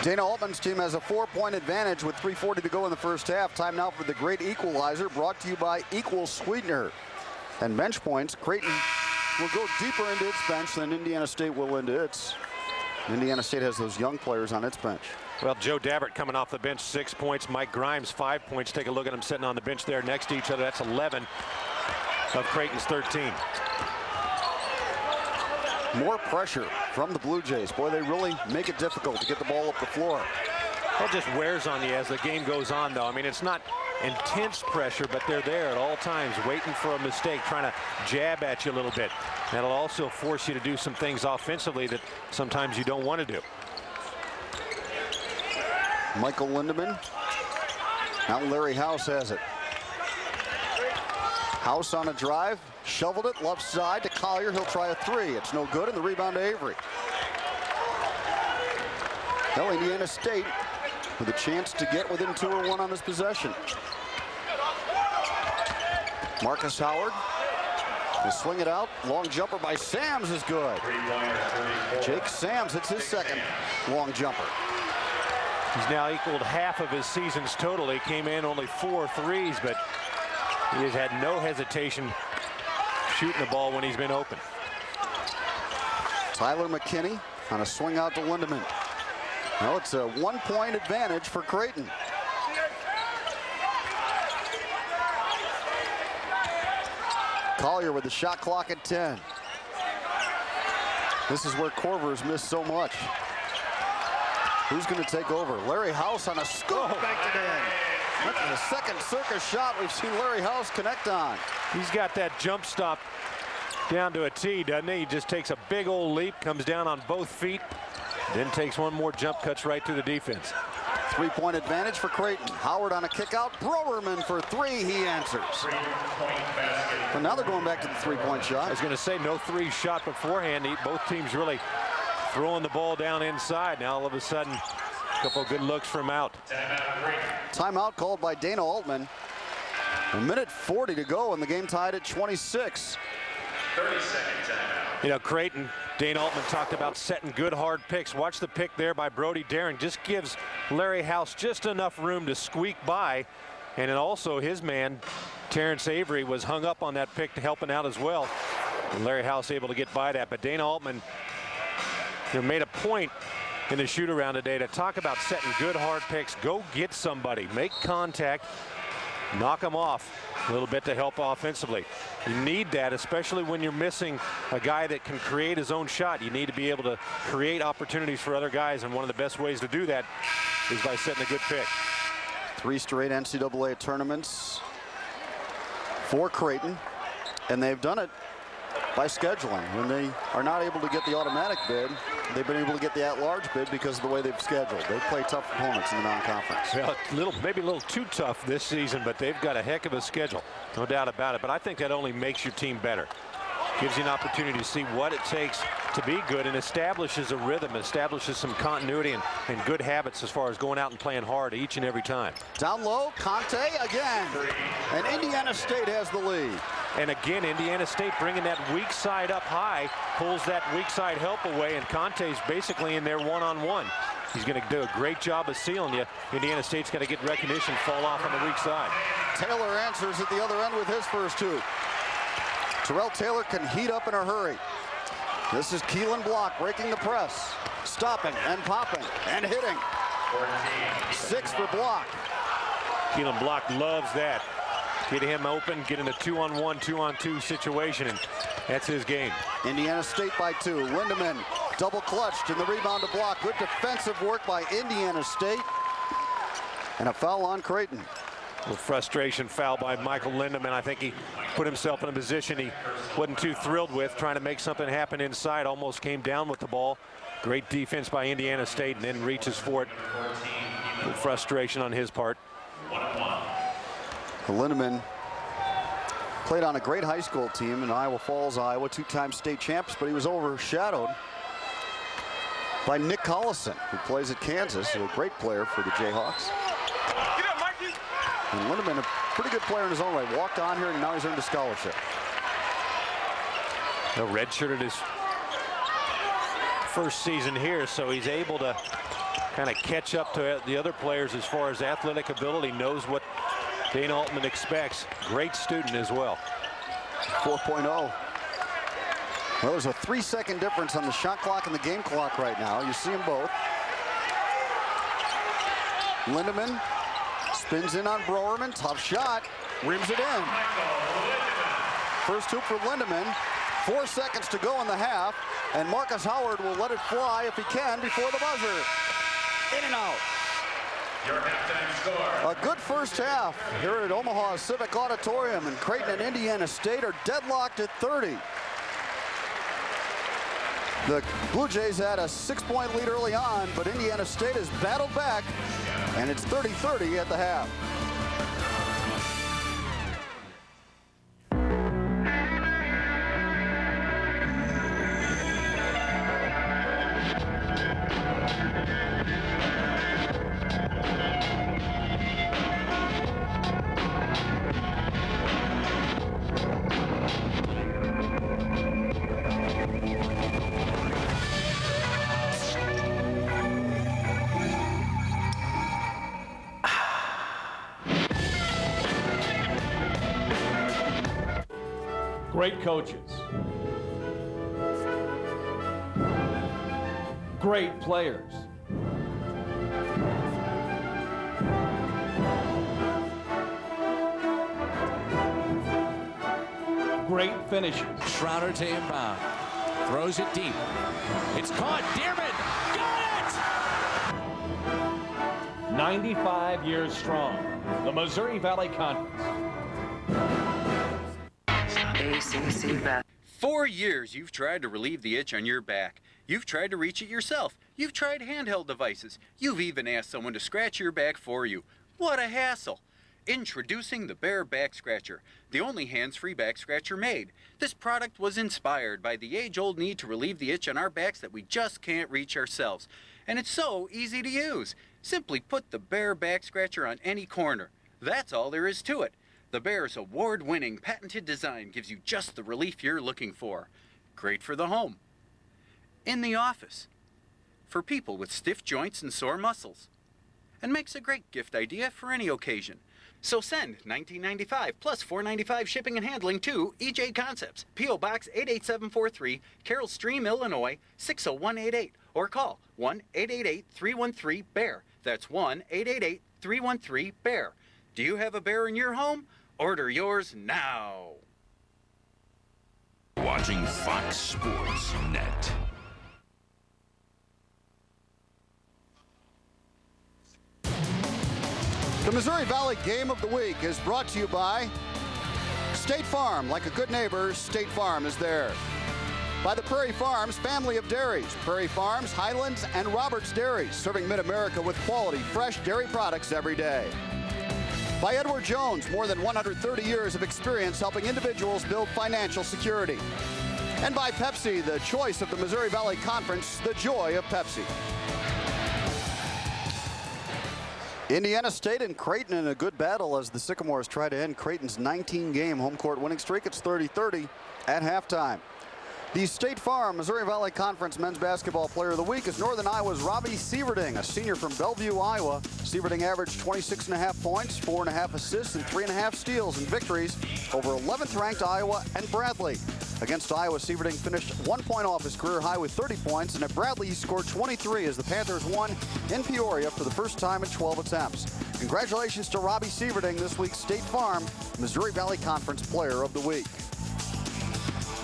Dana Altman's team has a 4-point advantage with 3:40 to go in the first half. Time now for the great equalizer, brought to you by Equal Sweetener. And bench points, Creighton will go deeper into its bench than Indiana State will into its. Indiana State has those young players on its bench. Well, Joe Dabbert coming off the bench, 6 points. Mike Grimes, 5 points. Take a look at them sitting on the bench there next to each other. That's 11 of Creighton's 13. More pressure from the Blue Jays. Boy, they really make it difficult to get the ball up the floor. It just wears on you as the game goes on, though. I mean, it's not intense pressure, but they're there at all times, waiting for a mistake, trying to jab at you a little bit. That'll also force you to do some things offensively that sometimes you don't want to do. Michael Lindemann. Now Larry House has it. House on a drive, shoveled it left side to Collier. He'll try a 3. It's no good, and the rebound to Avery. Now Indiana State with a chance to get within 2 or 1 on this possession. Marcus Howard. They swing it out. Long jumper by Sams is good. Jake Sams hits his second long jumper. He's now equaled half of his season's total. He came in only 4 threes, but he has had no hesitation shooting the ball when he's been open. Tyler McKinney on a swing out to Lindemann. Now it's a 1-point advantage for Creighton. Collier with the shot clock at 10. This is where Corver's missed so much. Who's going to take over? Larry House on a scoop, banked it in. That's the second circus shot we've seen Larry House connect on. He's got that jump stop down to a T, doesn't he? He just takes a big old leap, comes down on both feet, then takes one more jump, cuts right through the defense. 3-point advantage for Creighton. Howard on a kick out. Browerman for three. He answers. But now they're going back to the three-point shot. I was going to say no three shot beforehand. Both teams really throwing the ball down inside. Now all of a sudden, a couple of good looks from out. Timeout called by Dana Altman. A minute 40 to go and the game tied at 26. 30-second timeout. You know, Creighton, Dane Altman talked about setting good hard picks. Watch the pick there by Brody Daring. Just gives Larry House just enough room to squeak by. And then also his man, Terrence Avery, was hung up on that pick, helping out as well. And Larry House able to get by that. But Dana Altman made a point in the shoot around today to talk about setting good hard picks. Go get somebody, make contact, knock them off a little bit to help offensively. You need that, especially when you're missing a guy that can create his own shot. You need to be able to create opportunities for other guys, and one of the best ways to do that is by setting a good pick. 3 straight NCAA tournaments for Creighton, and they've done it by scheduling. When they are not able to get the automatic bid, they've been able to get the at-large bid because of the way they've scheduled. They play tough opponents in the non-conference. Well, maybe a little too tough this season, but they've got a heck of a schedule, no doubt about it. But I think that only makes your team better. Gives you an opportunity to see what it takes to be good and establishes a rhythm, establishes some continuity and good habits as far as going out and playing hard each and every time. Down low, Conte again. And Indiana State has the lead. And again, Indiana State bringing that weak side up high, pulls that weak side help away, and Conte's basically in there one-on-one. He's going to do a great job of sealing you. Indiana State's got to get recognition, fall off on the weak side. Taylor answers at the other end with his first two. Terrell Taylor can heat up in a hurry. This is Keelan Block breaking the press, stopping and popping and hitting. 6 for Block. Keelan Block loves that. Get him open, get in a 2-on-1, 2-on-2 situation, and that's his game. Indiana State by 2. Lindemann double clutched in the rebound to Block. Good defensive work by Indiana State. And a foul on Creighton. A little frustration foul by Michael Lindemann. I think he put himself in a position he wasn't too thrilled with, trying to make something happen inside. Almost came down with the ball. Great defense by Indiana State, and then reaches for it. A little frustration on his part. Lindemann played on a great high school team in Iowa Falls, Iowa, 2-time state champs, but he was overshadowed by Nick Collison, who plays at Kansas, a great player for the Jayhawks. And Lindemann, a pretty good player in his own right, walked on here and now he's earned a scholarship. Redshirted his first season here, so he's able to kind of catch up to the other players as far as athletic ability, knows what Dane Altman expects. Great student as well. 4.0. Well, there's a 3-second difference on the shot clock and the game clock right now. You see them both. Lindemann spins in on Browerman. Tough shot. Rims it in. First hoop for Lindemann. 4 seconds to go in the half. And Marcus Howard will let it fly if he can before the buzzer. In and out. Your halftime score. A good first half here at Omaha Civic Auditorium, and Creighton and Indiana State are deadlocked at 30. The Blue Jays had a 6-point lead early on, but Indiana State has battled back, and it's 30-30 at the half. Great coaches. Great players. Great finishes. Schroeder to inbound. Throws it deep. It's caught. Dearman got it! 95 years strong. The Missouri Valley Conference. ACC Back. 4 years you've tried to relieve the itch on your back. You've tried to reach it yourself. You've tried handheld devices. You've even asked someone to scratch your back for you. What a hassle. Introducing the Bear Back Scratcher, the only hands-free back scratcher made. This product was inspired by the age-old need to relieve the itch on our backs that we just can't reach ourselves. And it's so easy to use. Simply put the Bear Back Scratcher on any corner. That's all there is to it. The Bear's award-winning patented design gives you just the relief you're looking for. Great for the home. In the office. For people with stiff joints and sore muscles. And makes a great gift idea for any occasion. So send $19.95 plus $4.95 shipping and handling to EJ Concepts, P.O. Box 88743, Carroll Stream, Illinois 60188, or call 1-888-313-BEAR. That's 1-888-313-BEAR. Do you have a bear in your home? Order yours now. Watching Fox Sports Net. The Missouri Valley Game of the Week is brought to you by State Farm. Like a good neighbor, State Farm is there. By the Prairie Farms family of dairies. Prairie Farms, Highlands, and Roberts Dairies, serving mid-America with quality, fresh dairy products every day. By Edward Jones, more than 130 years of experience helping individuals build financial security. And by Pepsi, the choice of the Missouri Valley Conference, the joy of Pepsi. Indiana State and Creighton in a good battle as the Sycamores try to end Creighton's 19-game home court winning streak. It's 30-30 at halftime. The State Farm Missouri Valley Conference Men's Basketball Player of the Week is Northern Iowa's Robbie Sieverding, a senior from Bellevue, Iowa. Sieverding averaged 26.5 points, 4.5 assists, and 3.5 steals in victories over 11th-ranked Iowa and Bradley. Against Iowa, Sieverding finished 1 point off his career high with 30 points, and at Bradley he scored 23 as the Panthers won in Peoria for the first time in 12 attempts. Congratulations to Robbie Sieverding, this week's State Farm Missouri Valley Conference Player of the Week.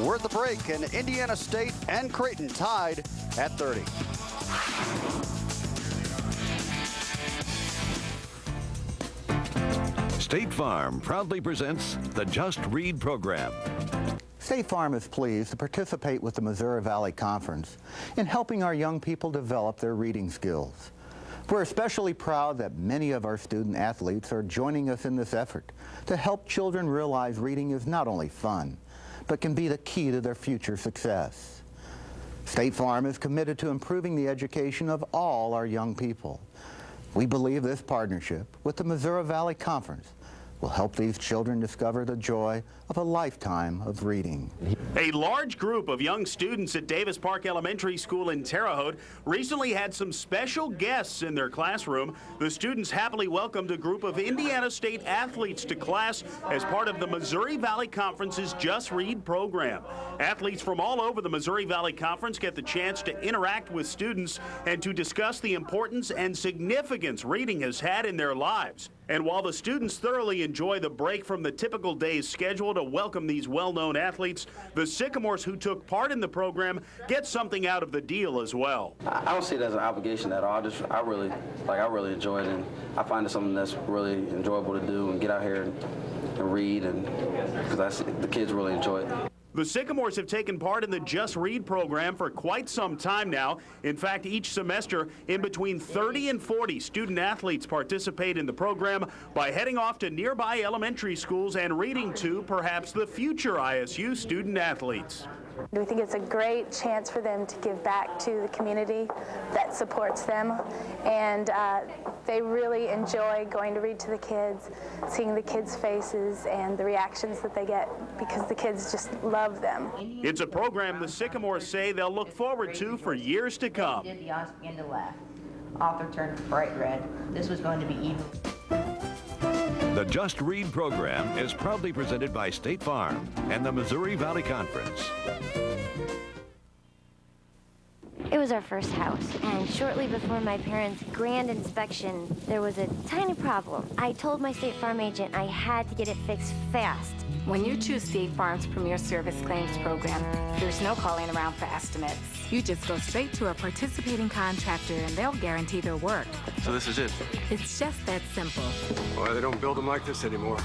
We're at the break, and Indiana State and Creighton tied at 30. State Farm proudly presents the Just Read program. State Farm is pleased to participate with the Missouri Valley Conference in helping our young people develop their reading skills. We're especially proud that many of our student athletes are joining us in this effort to help children realize reading is not only fun, but can be the key to their future success. State Farm is committed to improving the education of all our young people. We believe this partnership with the Missouri Valley Conference will help these children discover the joy of a lifetime of reading. A large group of young students at Davis Park Elementary School in Terre Haute recently had some special guests in their classroom. The students happily welcomed a group of Indiana State athletes to class as part of the Missouri Valley Conference's Just Read program. Athletes from all over the Missouri Valley Conference get the chance to interact with students and to discuss the importance and significance reading has had in their lives. And while the students thoroughly enjoy the break from the typical day's schedule to welcome these well-known athletes, the Sycamores who took part in the program get something out of the deal as well. I don't see it as an obligation at all. I really enjoy it, and I find it something that's really enjoyable to do and get out here and read, and because the kids really enjoy it. The Sycamores have taken part in the Just Read program for quite some time now. In fact, each semester, in between 30 and 40 student athletes participate in the program by heading off to nearby elementary schools and reading to perhaps the future ISU student athletes. We think it's a great chance for them to give back to the community that supports them, and they really enjoy going to read to the kids, seeing the kids' faces and the reactions that they get because the kids just love them. It's a program the Sycamores say they'll look forward to for years to come. Did the audience begin to laugh? Author turned bright red. This was going to be evil. The Just Read program is proudly presented by State Farm and the Missouri Valley Conference. It was was our first house, and shortly before my parents' grand inspection, there was a tiny problem. I told my State Farm agent I had to get it fixed fast. When you choose State Farm's Premier Service Claims Program, there's no calling around for estimates. You just go straight to a participating contractor and they'll guarantee their work. So this is it? It's just that simple. Boy, they don't build them like this anymore.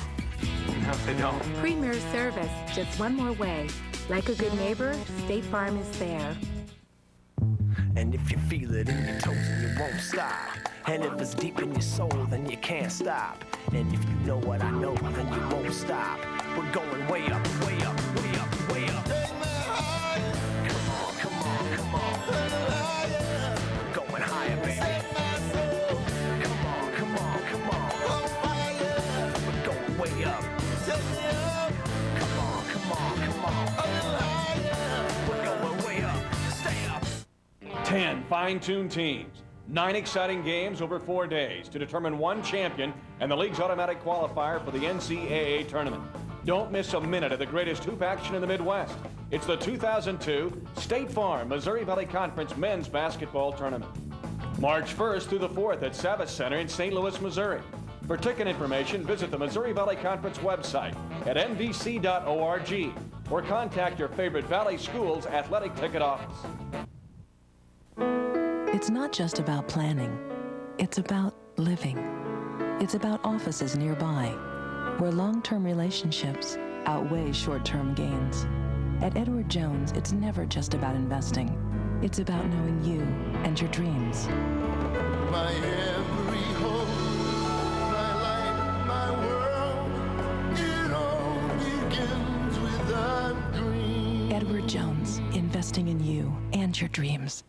No, they don't. Premier Service, just one more way. Like a good neighbor, State Farm is there. And if you feel it in your toes, then you won't stop. And if it's deep in your soul, then you can't stop. And if you know what I know, then you won't stop. We're going way up, way up, way up, way up. Come on, come on, come on. We're going higher, baby. Come on, come on, come on. We're going way up. Come on, come on, come on. We're going way up. Stay up. 10 fine-tuned teams, 9 exciting games over 4 days to determine one champion and the league's automatic qualifier for the NCAA tournament. Don't miss a minute of the greatest hoop action in the Midwest. It's the 2002 State Farm Missouri Valley Conference Men's Basketball Tournament. March 1st through the 4th at Savas Center in St. Louis, Missouri. For ticket information, visit the Missouri Valley Conference website at nvc.org or contact your favorite Valley Schools athletic ticket office. It's not just about planning. It's about living. It's about offices nearby, where long-term relationships outweigh short-term gains. At Edward Jones, it's never just about investing. It's about knowing you and your dreams. My every hope, my life, my world, it all begins with a dream. Edward Jones, investing in you and your dreams.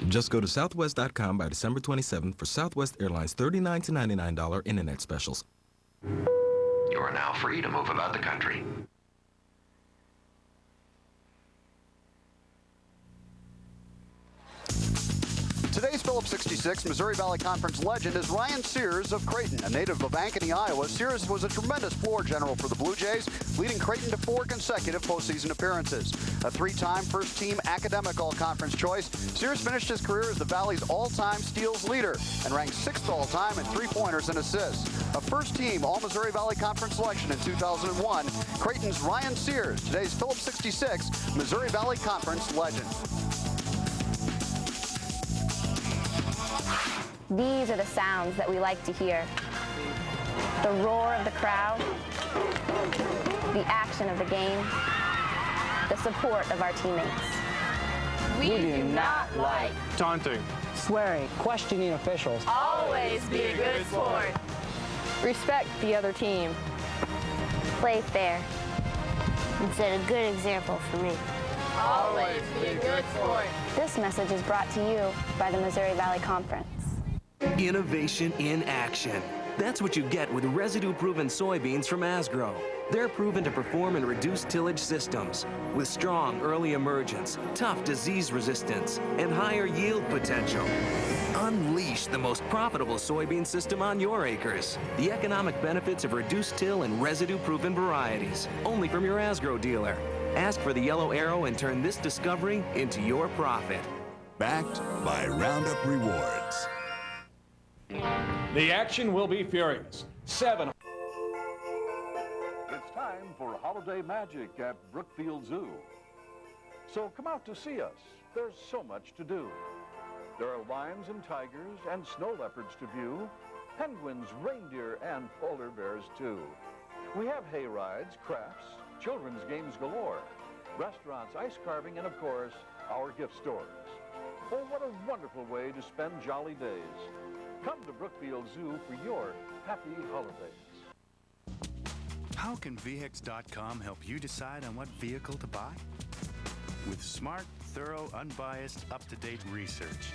Just go to Southwest.com by December 27th for Southwest Airlines $39 to $99 internet specials. You are now free to move about the country. Today's Phillips 66 Missouri Valley Conference legend is Ryan Sears of Creighton. A native of Ankeny, Iowa, Sears was a tremendous floor general for the Blue Jays, leading Creighton to 4 consecutive postseason appearances. A 3-time first-team academic all-conference choice, Sears finished his career as the Valley's all-time steals leader and ranked 6th all-time in three-pointers and assists. A first-team All-Missouri Valley Conference selection in 2001, Creighton's Ryan Sears, today's Phillips 66 Missouri Valley Conference legend. These are the sounds that we like to hear. The roar of the crowd, the action of the game, the support of our teammates. We do not like taunting, swearing, questioning officials. Always be a good sport. Respect the other team. Play fair. And set a good example for me. Always be a good sport. This message is brought to you by the Missouri Valley Conference. Innovation in action. That's what you get with residue-proven soybeans from Asgrow. They're proven to perform in reduced tillage systems with strong early emergence, tough disease resistance, and higher yield potential. Unleash the most profitable soybean system on your acres. The economic benefits of reduced till and residue-proven varieties. Only from your Asgrow dealer. Ask for the yellow arrow and turn this discovery into your profit. Backed by Roundup Rewards. The action will be furious. 7. It's time for holiday magic at Brookfield Zoo. So come out to see us. There's so much to do. There are lions and tigers and snow leopards to view, penguins, reindeer, and polar bears too. We have hay rides, crafts, children's games galore, restaurants, ice carving, and of course, our gift stores. Oh, what a wonderful way to spend jolly days. Come to Brookfield Zoo for your happy holidays. How can VHIX.com help you decide on what vehicle to buy? With smart, thorough, unbiased, up-to-date research.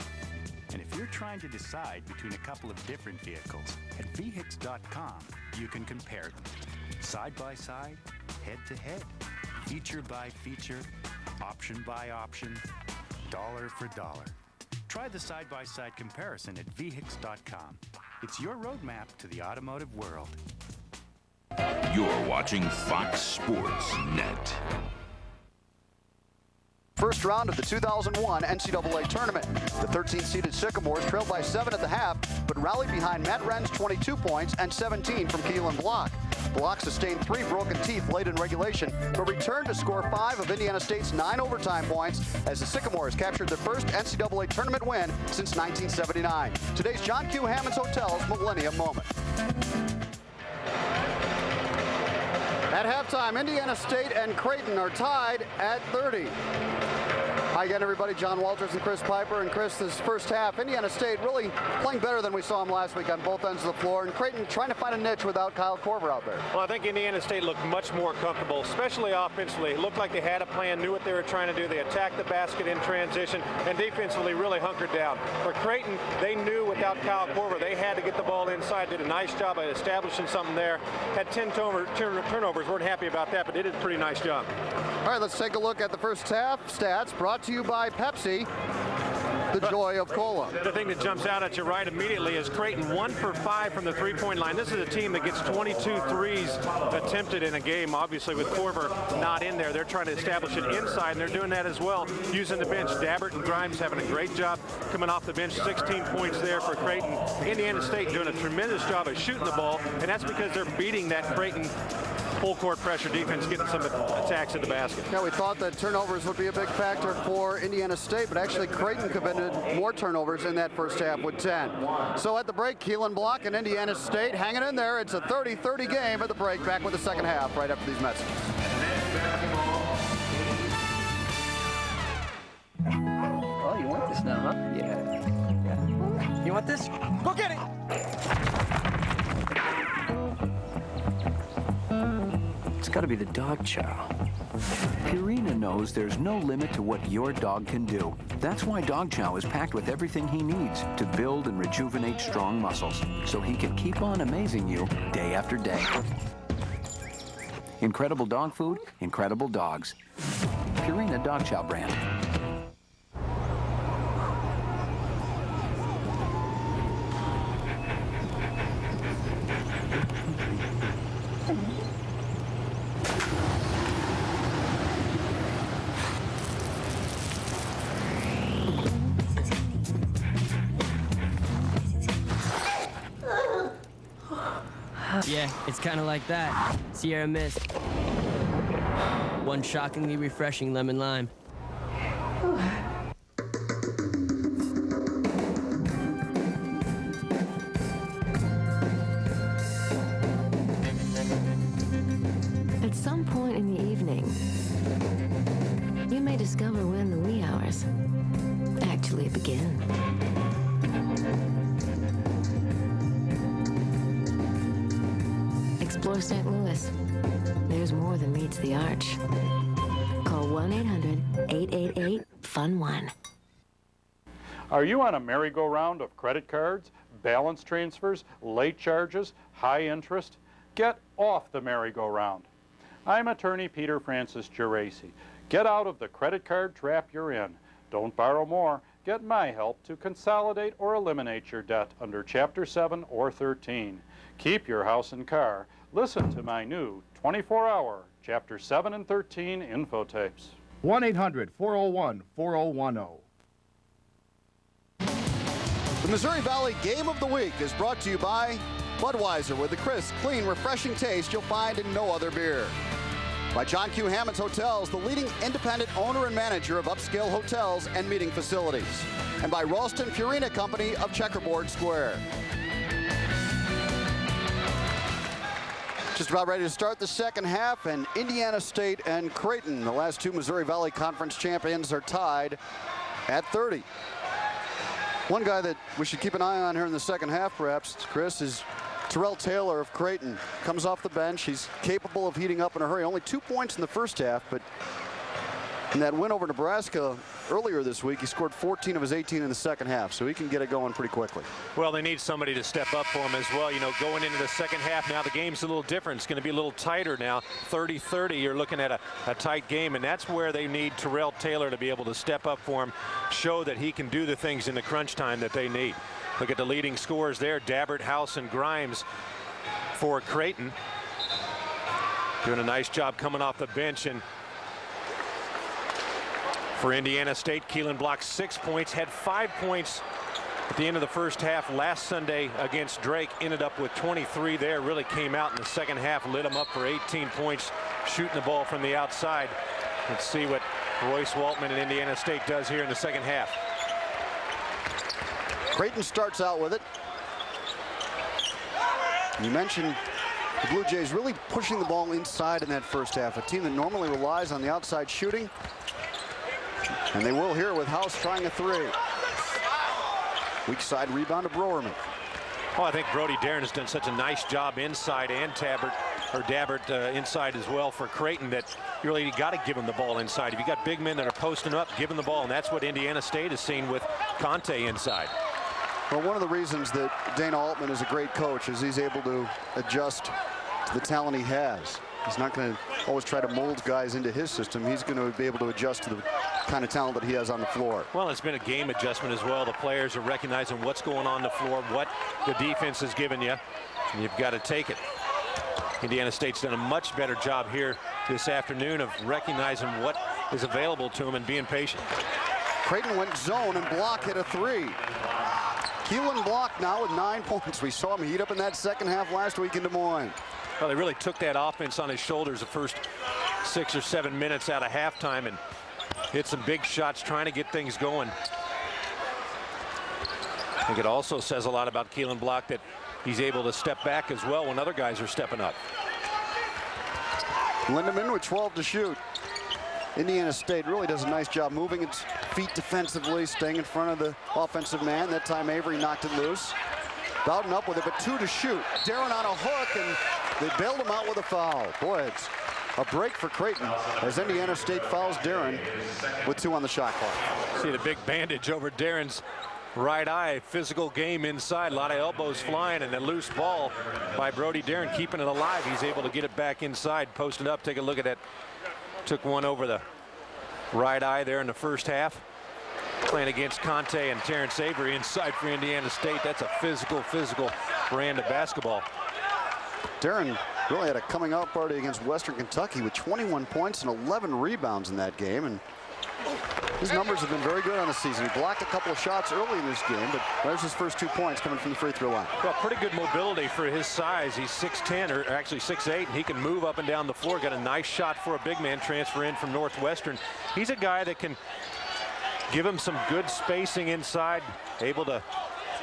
And if you're trying to decide between a couple of different vehicles, at VHIX.com, you can compare them. Side by side, head to head, feature by feature, option by option, dollar for dollar. Try the side-by-side comparison at VHIX.com. It's your roadmap to the automotive world. You're watching Fox Sports Net. First round of the 2001 NCAA tournament. The 13-seeded Sycamores trailed by 7 at the half, but rallied behind Matt Wren's 22 points and 17 from Keelan Block. Block sustained 3 broken teeth late in regulation, but returned to score 5 of Indiana State's 9 overtime points as the Sycamores captured their first NCAA tournament win since 1979. Today's John Q. Hammons Hotel's Millennium Moment. At halftime, Indiana State and Creighton are tied at 30. Hi again, everybody. John Walters and Chris Piper. And Chris, this first half, Indiana State really playing better than we saw them last week on both ends of the floor. And Creighton trying to find a niche without Kyle Korver out there. Well, I think Indiana State looked much more comfortable, especially offensively. It looked like they had a plan, knew what they were trying to do. They attacked the basket in transition, and defensively really hunkered down. For Creighton, they knew without Kyle Korver, they had to get the ball inside. Did a nice job at establishing something there. Had 10 turnovers. Weren't happy about that, but they did a pretty nice job. All right, let's take a look at the first half stats brought to you by Pepsi, the joy of cola. The thing that jumps out at you right immediately is Creighton 1 for 5 from the three-point line. This is a team that gets 22 threes attempted in a game. Obviously, with Korver not in there, they're trying to establish it inside, and they're doing that as well using the bench. Dabbert and Grimes having a great job coming off the bench. 16 points there for Creighton. Indiana State doing a tremendous job of shooting the ball, and that's because they're beating that Creighton full court pressure defense, getting some attacks in the basket. Yeah, we thought that turnovers would be a big factor for Indiana State, but actually Creighton committed more turnovers in that first half with 10. So at the break, Keelan Block and Indiana State hanging in there. It's a 30-30 game at the break. Back with the second half right after these messages. Oh, you want this now, huh? Yeah. You want this? Go get it! It's got to be the dog chow. Purina knows there's no limit to what your dog can do. That's why Dog Chow is packed with everything he needs to build and rejuvenate strong muscles, so he can keep on amazing you day after day. Incredible dog food, incredible dogs. Purina Dog Chow brand. Yeah, it's kind of like that. Sierra Mist. One shockingly refreshing lemon lime. At some point in the evening, you may discover when the wee hours actually begin. Explore St. Louis. There's more than meets the arch. Call 1-800-888-FUN1. Are you on a merry-go-round of credit cards, balance transfers, late charges, high interest? Get off the merry-go-round. I'm attorney Peter Francis Geraci. Get out of the credit card trap you're in. Don't borrow more. Get my help to consolidate or eliminate your debt under Chapter 7 or 13. Keep your house and car. Listen to my new 24-hour Chapter 7 and 13 info tapes. 1-800-401-4010. The Missouri Valley Game of the Week is brought to you by Budweiser, with the crisp, clean, refreshing taste you'll find in no other beer. By John Q. Hammons Hotels, the leading independent owner and manager of upscale hotels and meeting facilities. And by Ralston Purina Company of Checkerboard Square. Just about ready to start the second half, and Indiana State and Creighton, the last two Missouri Valley Conference champions, are tied at 30. One guy that we should keep an eye on here in the second half, perhaps, Chris, is Terrell Taylor of Creighton. Comes off the bench. He's capable of heating up in a hurry. Only 2 points in the first half, but in that win over Nebraska earlier this week. He scored 14 of his 18 in the second half, so he can get it going pretty quickly. Well, they need somebody to step up for him as well. You know, going into the second half now, the game's a little different. It's going to be a little tighter now. 30-30, you're looking at a tight game, and that's where they need Terrell Taylor to be able to step up for him, show that he can do the things in the crunch time that they need. Look at the leading scorers there, Dabbert, House, and Grimes for Creighton. Doing a nice job coming off the bench. And for Indiana State, Keelan blocked 6 points, had 5 points at the end of the first half last Sunday against Drake. Ended up with 23 there. Really came out in the second half, lit him up for 18 points, shooting the ball from the outside. Let's see what Royce Waltman and Indiana State does here in the second half. Creighton starts out with it. You mentioned the Blue Jays really pushing the ball inside in that first half. A team that normally relies on the outside shooting. And they will here with House trying a three. Weak side rebound to Broerman. Oh, I think Brody Darren has done such a nice job inside, and Dabbert inside as well for Creighton, that you really got to give him the ball inside. If you got big men that are posting up, give him the ball, and that's what Indiana State has seen with Conte inside. Well, one of the reasons that Dana Altman is a great coach is he's able to adjust to the talent he has. He's not going to always try to mold guys into his system. He's going to be able to adjust to the kind of talent that he has on the floor. Well, it's been a game adjustment as well. The players are recognizing what's going on the floor, what the defense has given you, and you've got to take it. Indiana State's done a much better job here this afternoon of recognizing what is available to them and being patient. Creighton went zone, and Block hit a three. Keelan Block now with 9 points. We saw him heat up in that second half last week in Des Moines. Well, they really took that offense on his shoulders the first 6 or 7 minutes out of halftime and hit some big shots trying to get things going. I think it also says a lot about Keelan Block that he's able to step back as well when other guys are stepping up. Lindemann with 12 to shoot. Indiana State really does a nice job moving its feet defensively, staying in front of the offensive man. That time Avery knocked it loose. Bowden up with it, but 2 to shoot. Darren on a hook, and they bailed him out with a foul. Boy, it's a break for Creighton as Indiana State fouls Darren with 2 on the shot clock. See the big bandage over Darren's right eye. Physical game inside. A lot of elbows flying, and a loose ball by Brody Darren keeping it alive. He's able to get it back inside, posted up. Take a look at that. Took one over the right eye there in the first half. Playing against Conte and Terrence Avery inside for Indiana State. That's a physical brand of basketball. Darren really had a coming out party against Western Kentucky with 21 points and 11 rebounds in that game. And his numbers have been very good on the season. He blocked a couple of shots early in this game, but there's his first 2 points coming from the free throw line. Well, pretty good mobility for his size. He's 6'10", or actually 6'8", and he can move up and down the floor. Got a nice shot for a big man transfer in from Northwestern. He's a guy that can give him some good spacing inside, able to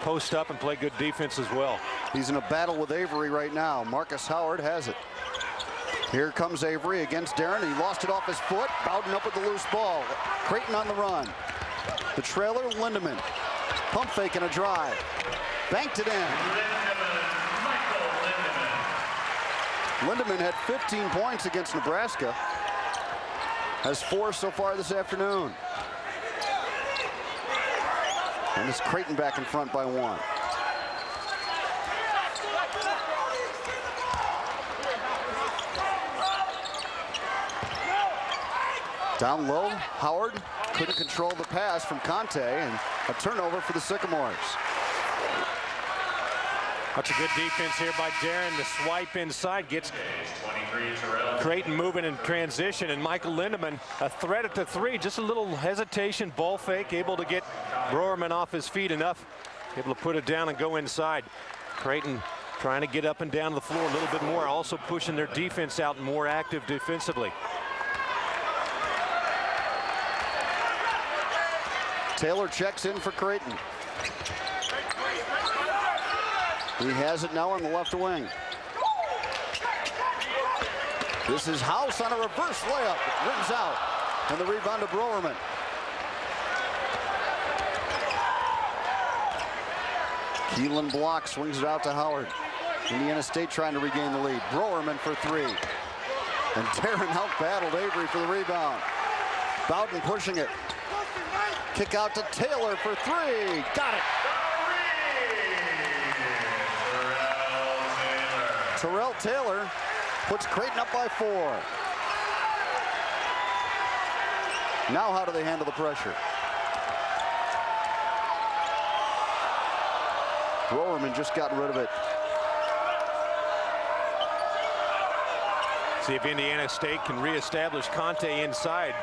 post up and play good defense as well. He's in a battle with Avery right now. Marcus Howard has it. Here comes Avery against Darren. He lost it off his foot. Bowden up with the loose ball. Creighton on the run. The trailer, Lindemann. Pump fake and a drive. Banked it in. Lindemann had 15 points against Nebraska. Has 4 so far this afternoon. And it's Creighton back in front by 1. Down low, Howard couldn't control the pass from Conte, and a turnover for the Sycamores. That's a good defense here by Darren. The swipe inside gets Creighton moving in transition, and Michael Lindemann a threat at the 3. Just a little hesitation, ball fake, able to get Broerman off his feet enough, able to put it down and go inside. Creighton trying to get up and down the floor a little bit more, also pushing their defense out and more active defensively. Taylor checks in for Creighton. He has it now on the left wing. This is House on a reverse layup. It rings out. And the rebound to Broerman. Keelan Block swings it out to Howard. Indiana State trying to regain the lead. Broerman for 3. And Darren out battled Avery for the rebound. Bowden pushing it. Kick out to Taylor for three. Got it. Terrell Taylor puts Creighton up by 4. Now how do they handle the pressure? Browerman just got rid of it. See if Indiana State can reestablish Conte inside.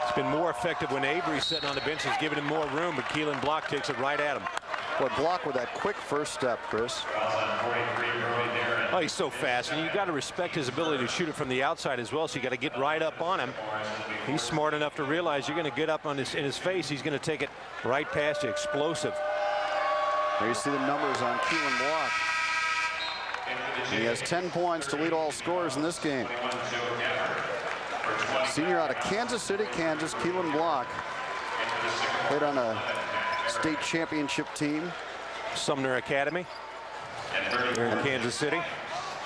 It's been more effective when Avery's sitting on the bench, is giving him more room, but Keelan Block takes it right at him. Boy, Block with that quick first step, Chris. Oh, he's so fast, and you got to respect his ability to shoot it from the outside as well, so you got to get right up on him. He's smart enough to realize you're going to get up on in his face. He's going to take it right past you. Explosive. There you see the numbers on Keelan Block. He has 10 points to lead all scorers in this game. Senior out of Kansas City, Kansas, Keelan Block. Played on a state championship team. Sumner Academy. Here in Kansas City.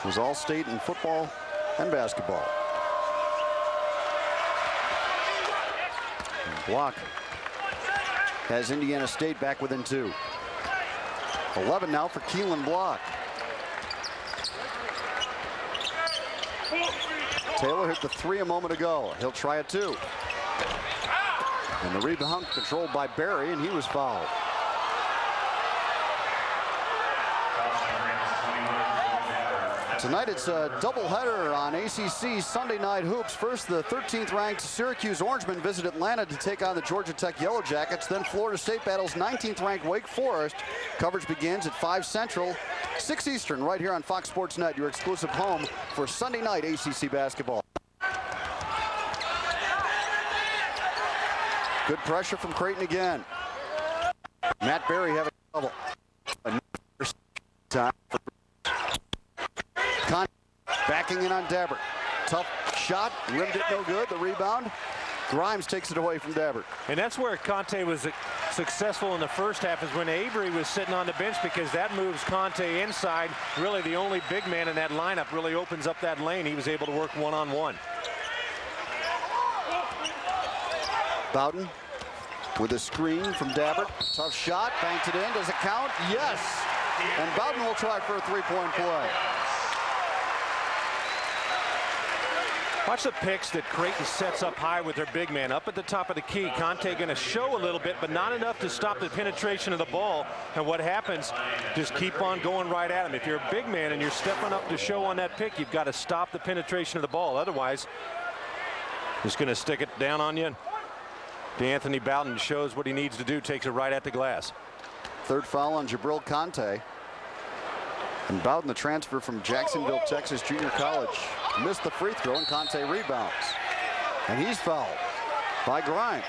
Was all state in football and basketball. And Block has Indiana State back within 2. 11 now for Keelan Block. Taylor hit the 3 a moment ago. He'll try it 2. And the rebound controlled by Barry, and he was fouled. Tonight it's a doubleheader on ACC Sunday Night Hoops. First, the 13th ranked Syracuse Orangemen visit Atlanta to take on the Georgia Tech Yellow Jackets. Then Florida State battles 19th ranked Wake Forest. Coverage begins at 5 Central, 6 Eastern, right here on Fox Sports Net, your exclusive home for Sunday night ACC basketball. Good pressure from Creighton again. Matt Berry having trouble. Backing in on Dabbert. Tough shot, rimmed it no good. The rebound. Grimes takes it away from Dabbert. And that's where Conte was successful in the first half, is when Avery was sitting on the bench, because that moves Conte inside. Really the only big man in that lineup, really opens up that lane. He was able to work one-on-one. Bowden with a screen from Dabbert. Tough shot, banked it in. Does it count? Yes. And Bowden will try for a three-point play. Watch the picks that Creighton sets up high with their big man up at the top of the key. Conte going to show a little bit, but not enough to stop the penetration of the ball. And what happens, just keep on going right at him. If you're a big man and you're stepping up to show on that pick, you've got to stop the penetration of the ball. Otherwise, just going to stick it down on you. DeAnthony Bowden shows what he needs to do, takes it right at the glass. Third foul on Jabril Conte. And Bowden, the transfer from Jacksonville, Texas Junior College, missed the free throw, and Conte rebounds. And he's fouled by Grimes.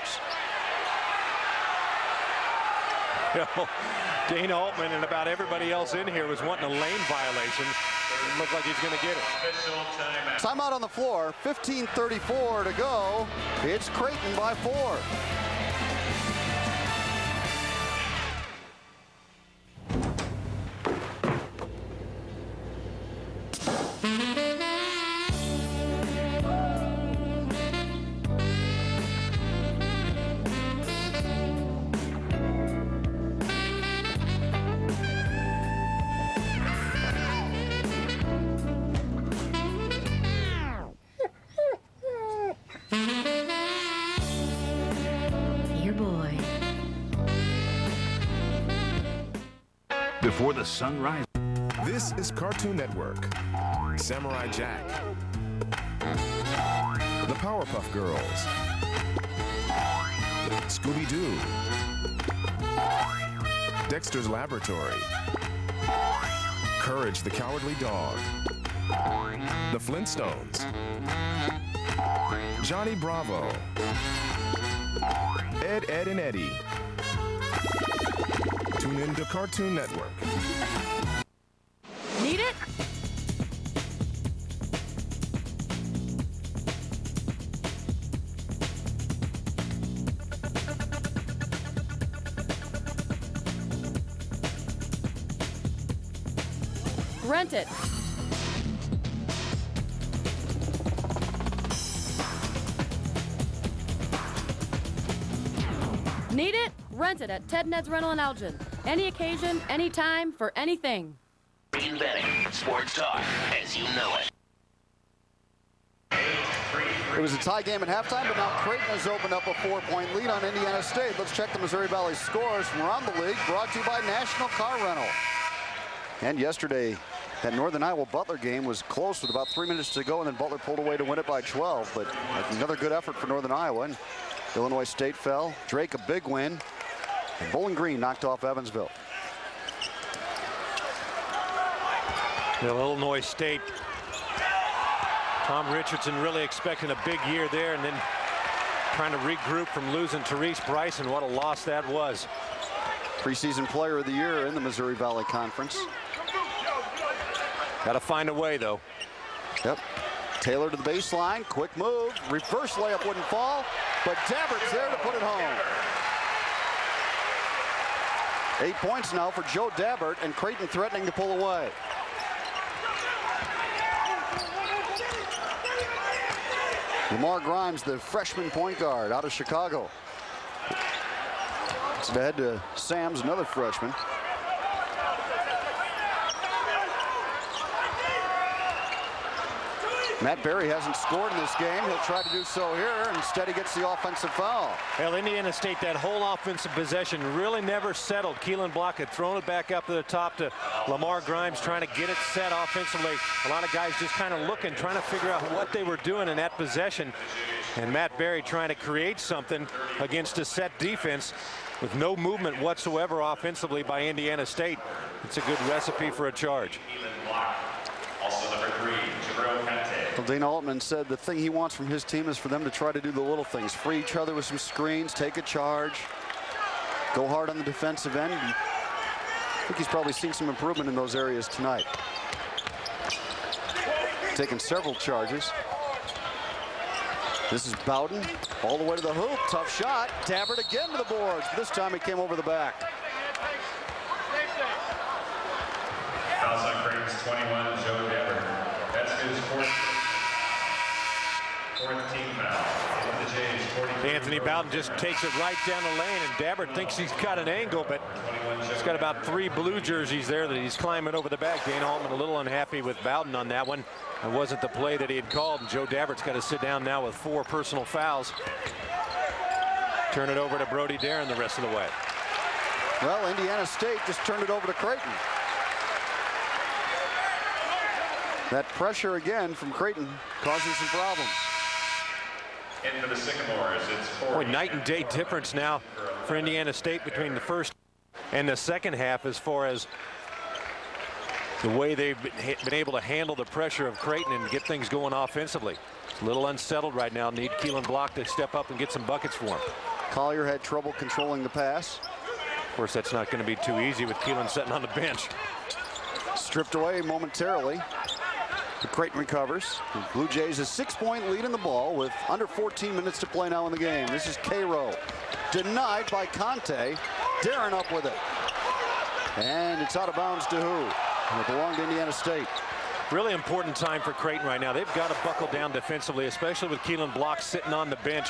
Dana Altman and about everybody else in here was wanting a lane violation. It looked like he's going to get it. Timeout on the floor. 15:34 to go. It's Creighton by 4. Before the sun rises. This is Cartoon Network. Samurai Jack. The Powerpuff Girls. Scooby-Doo. Dexter's Laboratory. Courage the Cowardly Dog. The Flintstones. Johnny Bravo. Ed, Edd and Eddy. Tune in to Cartoon Network. Need it? Rent it. Need it? Rent it at Ted Ned's Rental in Elgin. Any occasion, any time, for anything. Reinventing sports talk as you know it. It was a tie game at halftime, but now Creighton has opened up a 4-point lead on Indiana State. Let's check the Missouri Valley scores from around the league, brought to you by National Car Rental. And yesterday, that Northern Iowa Butler game was close with about 3 minutes to go, and then Butler pulled away to win it by 12. But another good effort for Northern Iowa. And Illinois State fell. Drake a big win. And Bowling Green knocked off Evansville. Well, Illinois State, Tom Richardson really expecting a big year there, and then trying to regroup from losing Therese Bryson. What a loss that was. Preseason player of the year in the Missouri Valley Conference. Got to find a way, though. Yep. Taylor to the baseline. Quick move. Reverse layup wouldn't fall, but Dabbert's there to put it home. 8 points now for Joe Dabbert, and Creighton threatening to pull away. Lamar Grimes, the freshman point guard out of Chicago. It's ahead to Sams, another freshman. Matt Berry hasn't scored in this game. He'll try to do so here. Instead, he gets the offensive foul. Well, Indiana State, that whole offensive possession really never settled. Keelan Block had thrown it back up to the top to Lamar Grimes, trying to get it set offensively. A lot of guys just kind of looking, trying to figure out what they were doing in that possession. And Matt Berry trying to create something against a set defense with no movement whatsoever offensively by Indiana State. It's a good recipe for a charge. Also number 3, Jabril Kante. Well, Dana Altman said the thing he wants from his team is for them to try to do the little things. Free each other with some screens, take a charge, go hard on the defensive end. I think he's probably seen some improvement in those areas tonight. Taking several charges. This is Bowden all the way to the hoop. Tough shot. Dabbert again to the boards. This time it came over the back. Fouls on Creighton's 21, Joe Dabbert. That's his fourth team foul. Anthony Bowden just takes it right down the lane, and Dabbert thinks he's got an angle, but he's got about 3 blue jerseys there that he's climbing over the back. Dana Altman a little unhappy with Bowden on that one. It wasn't the play that he had called, and Joe Dabbert's got to sit down now with 4 personal fouls. Turn it over to Brody Darren the rest of the way. Well, Indiana State just turned it over to Creighton. That pressure again from Creighton causing some problems. And for the Sycamores, it's 4. Boy, night and day difference now for Indiana State between the first and the second half as far as the way they've been able to handle the pressure of Creighton and get things going offensively. It's a little unsettled right now. Need Keelan Block to step up and get some buckets for him. Collier had trouble controlling the pass. Of course, that's not going to be too easy with Keelan sitting on the bench. Stripped away momentarily. The Creighton recovers. The Blue Jays a 6-point lead in the ball with under 14 minutes to play now in the game. This is Cairo. Denied by Conte. Darren up with it. And it's out of bounds to who? And it belonged to Indiana State. Really important time for Creighton right now. They've got to buckle down defensively, especially with Keelan Block sitting on the bench.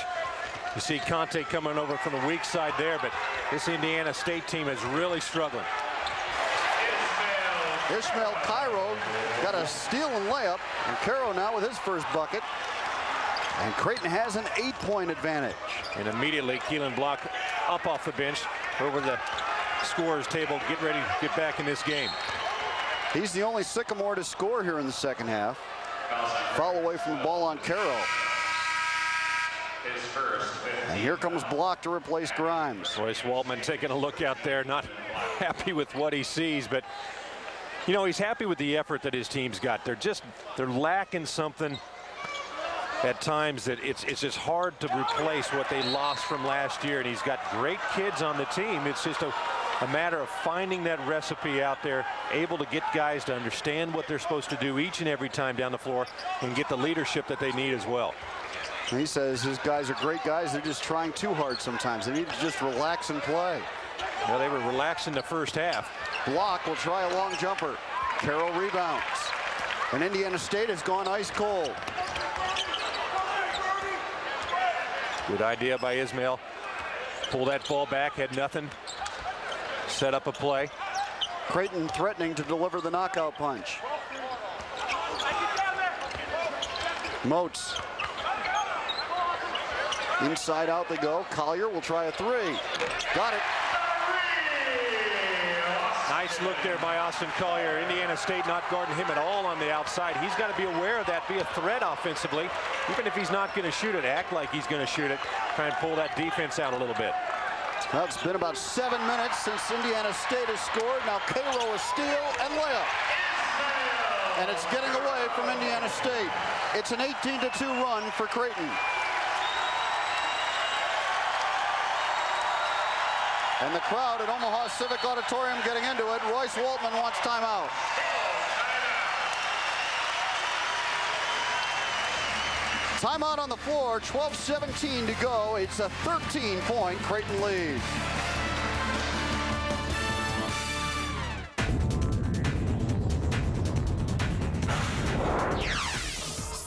You see Conte coming over from the weak side there, but this Indiana State team is really struggling. Ishmael Cairo got a steal and layup, and Cairo now with his first bucket. And Creighton has an 8-point advantage. And immediately Keelan Block up off the bench over the scorer's table, get ready to get back in this game. He's the only Sycamore to score here in the second half. Foul away from the ball on Cairo. And here comes Block to replace Grimes. Royce Waltman taking a look out there, not happy with what he sees, but you know, he's happy with the effort that his team's got. They're lacking something at times that it's just hard to replace what they lost from last year. And he's got great kids on the team. It's just a matter of finding that recipe out there, able to get guys to understand what they're supposed to do each and every time down the floor and get the leadership that they need as well. He says his guys are great guys. They're just trying too hard sometimes. They need to just relax and play. Well, they were relaxing the first half. Block will try a long jumper. Carroll rebounds. And Indiana State has gone ice cold. Good idea by Ismail. Pull that ball back, had nothing. Set up a play. Creighton threatening to deliver the knockout punch. Moats. Inside out they go. Collier will try a three. Got it. Nice look there by Austin Collier. Indiana State not guarding him at all on the outside. He's got to be aware of that, be a threat offensively. Even if he's not going to shoot it, act like he's going to shoot it. Try and pull that defense out a little bit. Well, it's been about 7 minutes since Indiana State has scored. Now Cairo a steal and layup. And it's getting away from Indiana State. It's an 18-2 run for Creighton. And the crowd at Omaha Civic Auditorium getting into it. Royce Waltman wants timeout. Timeout on the floor, 12:17 to go. It's a 13-point Creighton lead.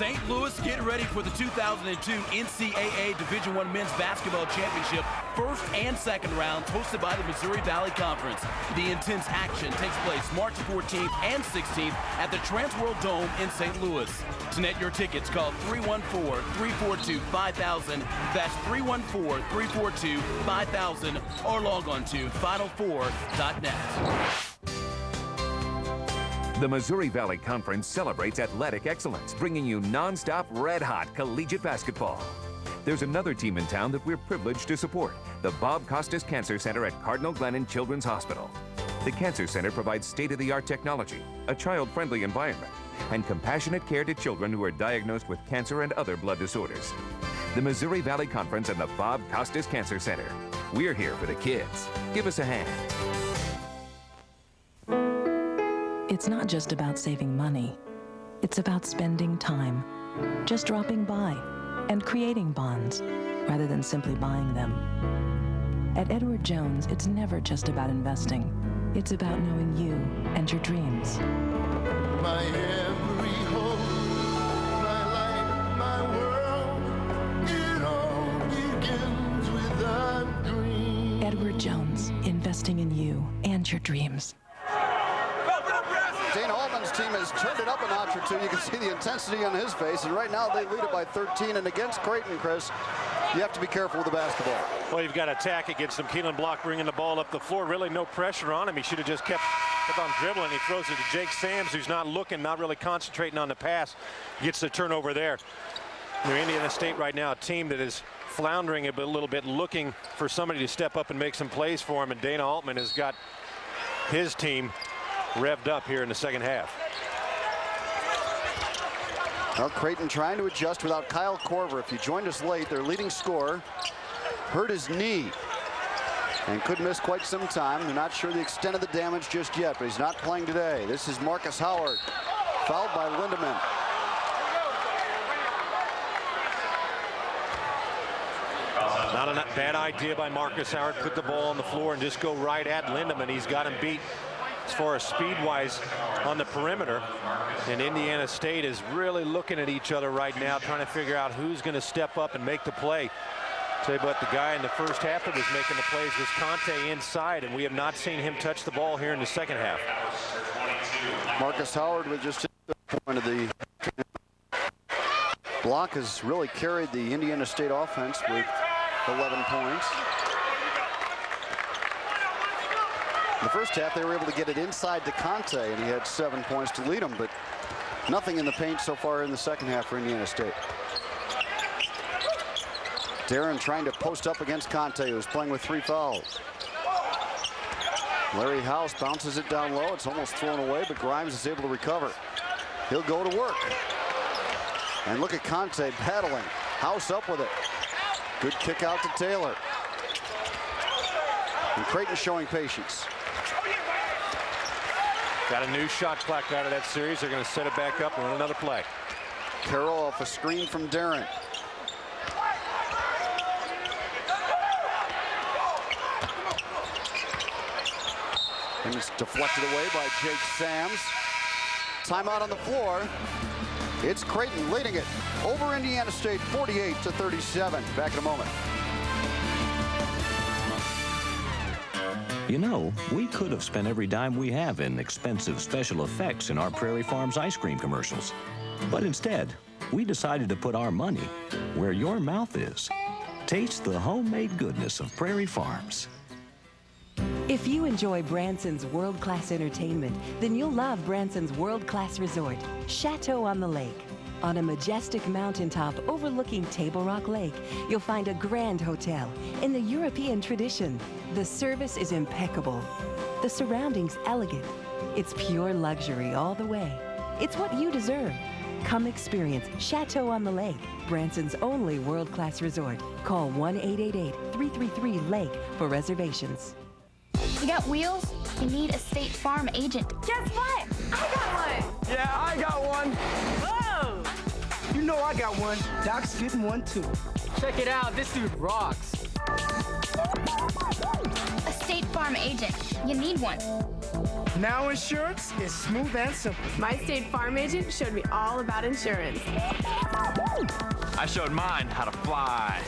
St. Louis, get ready for the 2002 NCAA Division I Men's Basketball Championship first and second rounds hosted by the Missouri Valley Conference. The intense action takes place March 14th and 16th at the Transworld Dome in St. Louis. To net your tickets, call 314-342-5000. That's 314-342-5000 or log on to final4.net. The Missouri Valley Conference celebrates athletic excellence, bringing you non-stop red-hot collegiate basketball. There's another team in town that we're privileged to support, the Bob Costas Cancer Center at Cardinal Glennon Children's Hospital. The Cancer Center provides state-of-the-art technology, a child-friendly environment, and compassionate care to children who are diagnosed with cancer and other blood disorders. The Missouri Valley Conference and the Bob Costas Cancer Center. We're here for the kids. Give us a hand. It's not just about saving money. It's about spending time, just dropping by and creating bonds rather than simply buying them. At Edward Jones, it's never just about investing. It's about knowing you and your dreams. My every hope, my life, my world, it all begins with a dream. Edward Jones, investing in you and your dreams. Dana Altman's team has turned it up a notch or two. You can see the intensity on his face, and right now they lead it by 13. And against Creighton, Chris, you have to be careful with the basketball. Well, you've got to attack against him. Keelan Block bringing the ball up the floor. Really no pressure on him. He should have just kept on dribbling. He throws it to Jake Sams, who's not looking, not really concentrating on the pass. Gets the turnover there. Indiana State right now, a team that is floundering a little bit, looking for somebody to step up and make some plays for him. And Dana Altman has got his team revved up here in the second half. Well, Creighton trying to adjust without Kyle Korver. If you joined us late, their leading scorer hurt his knee and could miss quite some time. They're not sure the extent of the damage just yet, but he's not playing today. This is Marcus Howard, fouled by Lindemann. Not a bad idea by Marcus Howard. Put the ball on the floor and just go right at Lindemann. He's got him beat as far as speed-wise on the perimeter. And Indiana State is really looking at each other right now, trying to figure out who's going to step up and make the play. Tell you about the guy in the first half that was making the plays was Conte inside, and we have not seen him touch the ball here in the second half. Marcus Howard with just one of the block has really carried the Indiana State offense with 11 points. In the first half, they were able to get it inside to Conte, and he had 7 points to lead them, but nothing in the paint so far in the second half for Indiana State. Darren trying to post up against Conte, who's playing with 3 fouls. Larry House bounces it down low. It's almost thrown away, but Grimes is able to recover. He'll go to work. And look at Conte battling. House up with it. Good kick out to Taylor. And Creighton showing patience. Got a new shot clock out of that series. They're going to set it back up and run another play. Carroll off a screen from Darren. And it's deflected away by Jake Sams. Timeout on the floor. It's Creighton leading it over Indiana State 48-37. Back in a moment. You know, we could have spent every dime we have in expensive special effects in our Prairie Farms ice cream commercials. But instead, we decided to put our money where your mouth is. Taste the homemade goodness of Prairie Farms. If you enjoy Branson's world-class entertainment, then you'll love Branson's world-class resort, Chateau on the Lake. On a majestic mountaintop overlooking Table Rock Lake, you'll find a grand hotel in the European tradition. The service is impeccable. The surroundings elegant. It's pure luxury all the way. It's what you deserve. Come experience Chateau on the Lake, Branson's only world-class resort. Call 1-888-333-LAKE for reservations. You got wheels? You need a State Farm agent. Guess what? I got one. Yeah, I got one. Whoa! You know I got one. Doc's getting one too. Check it out. This dude rocks. A State Farm agent. You need one. Now insurance is smooth and simple. My State Farm agent showed me all about insurance. I showed mine how to fly.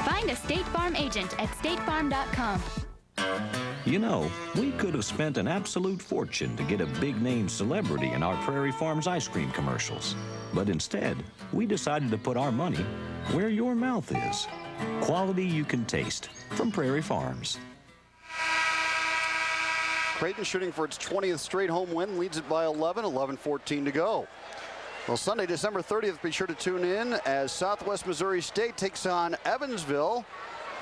Find a State Farm agent at statefarm.com. You know, we could have spent an absolute fortune to get a big-name celebrity in our Prairie Farms ice cream commercials. But instead, we decided to put our money where your mouth is. Quality you can taste from Prairie Farms. Creighton shooting for its 20th straight home win, leads it by 11, 11-14 to go. Well, Sunday, December 30th, be sure to tune in as Southwest Missouri State takes on Evansville.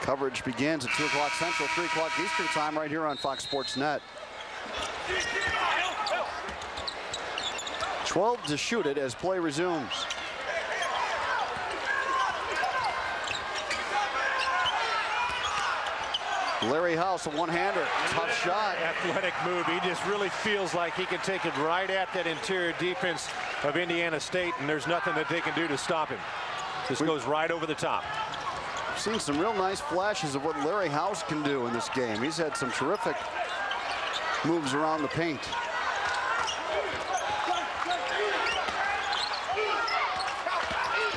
Coverage begins at 2 o'clock Central, 3 o'clock Eastern time right here on Fox Sports Net. 12 to shoot it as play resumes. Larry House, a one-hander, tough shot. Athletic move. He just really feels like he can take it right at that interior defense of Indiana State, and there's nothing that they can do to stop him. Just goes right over the top. We've seen some real nice flashes of what Larry House can do in this game. He's had some terrific moves around the paint.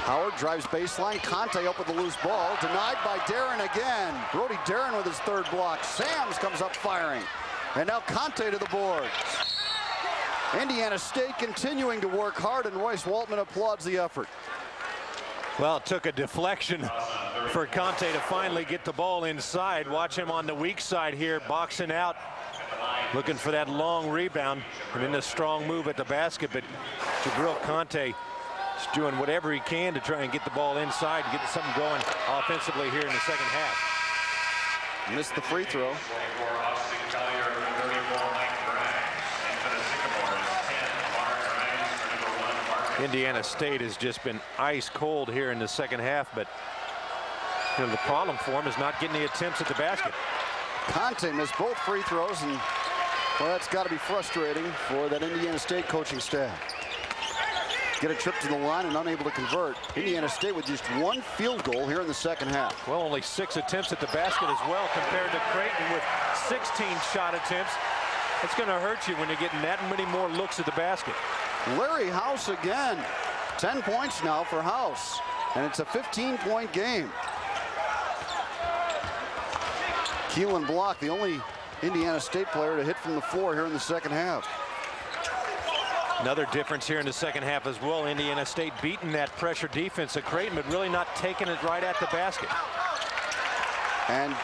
Howard drives baseline. Conte up with the loose ball. Denied by Darren again. Brody Darren with his third block. Sams comes up firing. And now Conte to the boards. Indiana State continuing to work hard, and Royce Waltman applauds the effort. Well, it took a deflection for Conte to finally get the ball inside. Watch him on the weak side here, boxing out, looking for that long rebound, and then a strong move at the basket. But Jabril Conte is doing whatever he can to try and get the ball inside, get something going offensively here in the second half. Missed the free throw. Indiana State has just been ice cold here in the second half, but you know, the problem for him is not getting the attempts at the basket. Conte missed both free throws, and well, that's got to be frustrating for that Indiana State coaching staff. Get a trip to the line and unable to convert. Indiana State with just one field goal here in the second half. Well, only 6 attempts at the basket as well compared to Creighton with 16 shot attempts. It's going to hurt you when you're getting that many more looks at the basket. Larry House again. 10 points now for House, and it's a 15-point game. Keelan Block, the only Indiana State player to hit from the floor here in the second half. Another difference here in the second half as well. Indiana State beating that pressure defense at Creighton, but really not taking it right at the basket. And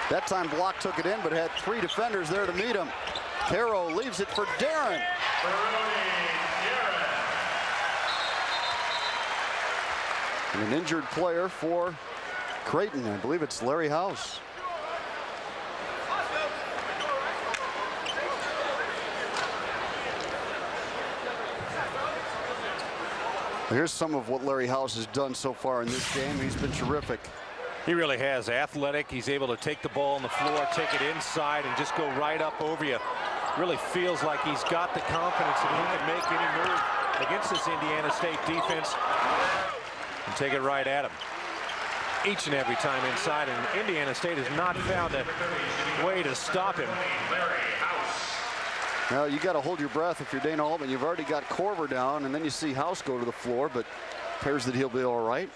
that time Block took it in, but had 3 defenders there to meet him. Caro leaves it for Darren. And an injured player for Creighton. I believe it's Larry House. Here's some of what Larry House has done so far in this game. He's been terrific. He really has. Athletic. He's able to take the ball on the floor, take it inside, and just go right up over you. Really feels like he's got the confidence that he can make any move against this Indiana State defense and take it right at him each and every time inside. And Indiana State has not found a way to stop him. Now, you got to hold your breath if you're Dana Altman. You've already got Corver down, and then you see House go to the floor, but appears that he'll be all right.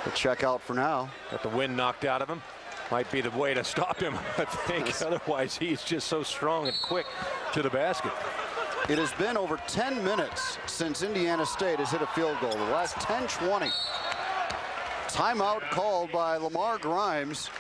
We'll check out for now. Got the wind knocked out of him. might be the way to stop him, I think. Otherwise, he's just so strong and quick to the basket. It has been over 10 minutes since Indiana State has hit a field goal. The last 10-20. Timeout called by Lamar Grimes.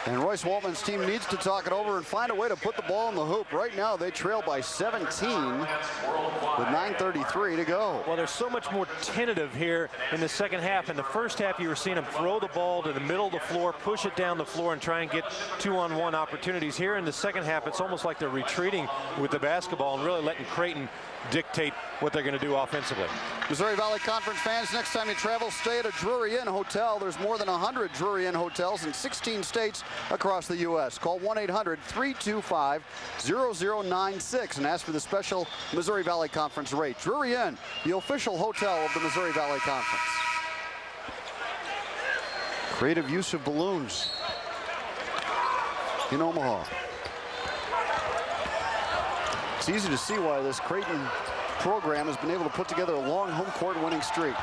And Royce Waltman's team needs to talk it over and find a way to put the ball in the hoop. Right now, they trail by 17 with 9:33 to go. Well, there's so much more tentative here in the second half. In the first half, you were seeing them throw the ball to the middle of the floor, push it down the floor, and try and get 2-on-1 opportunities. Here in the second half, it's almost like they're retreating with the basketball and really letting Creighton dictate what they're going to do offensively. Missouri Valley Conference fans, next time you travel, stay at a Drury Inn hotel. There's more than 100 Drury Inn hotels in 16 states across the U.S. Call 1-800-325-0096 and ask for the special Missouri Valley Conference rate. Drury Inn, the official hotel of the Missouri Valley Conference. Creative use of balloons in Omaha. It's easy to see why this Creighton program has been able to put together a long home court winning streak.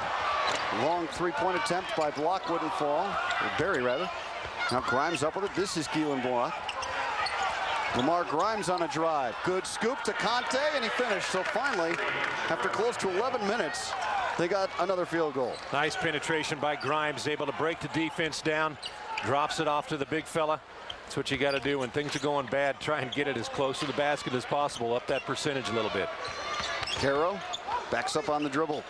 Long three-point attempt by Block wouldn't fall, or Berry rather. Now Grimes up with it. This is Keelan Block. Lamar Grimes on a drive. Good scoop to Conte, and he finished. So finally, after close to 11 minutes, they got another field goal. Nice penetration by Grimes, able to break the defense down, drops it off to the big fella. That's what you got to do when things are going bad. Try and get it as close to the basket as possible, up that percentage a little bit. Caro backs up on the dribble.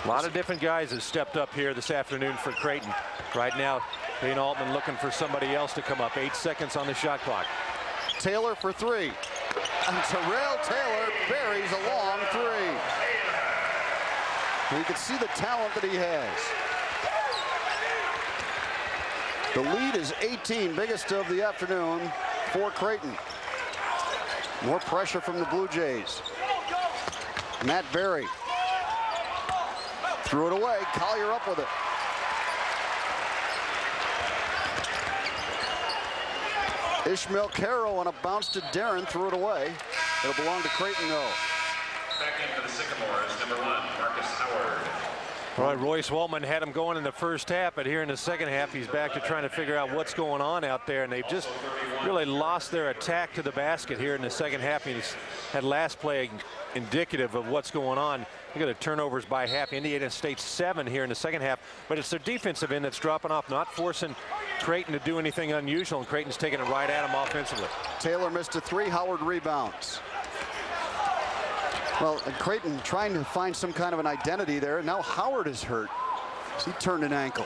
A lot of different guys have stepped up here this afternoon for Creighton. Right now, Dane Altman looking for somebody else to come up. 8 seconds on the shot clock. Taylor for three. And Terrell Taylor buries a long three. You can see the talent that he has. The lead is 18, biggest of the afternoon for Creighton. More pressure from the Blue Jays. Matt Berry threw it away. Collier up with it. Ishmael Caro on a bounce to Darren, threw it away. It'll belong to Creighton though. Back in for the Sycamores, number 1, Marcus Howard. All right, Royce Waltman had him going in the first half, but here in the second half, he's back to trying to figure out what's going on out there, and they've just really lost their attack to the basket here in the second half. He's had last play indicative of what's going on. Look at the turnovers by half. Indiana State 7 here in the second half, but it's their defensive end that's dropping off, not forcing Creighton to do anything unusual, and Creighton's taking it right at him offensively. Taylor missed a three. Howard rebounds. Well, and Creighton trying to find some kind of an identity there. Now Howard is hurt. He turned an ankle.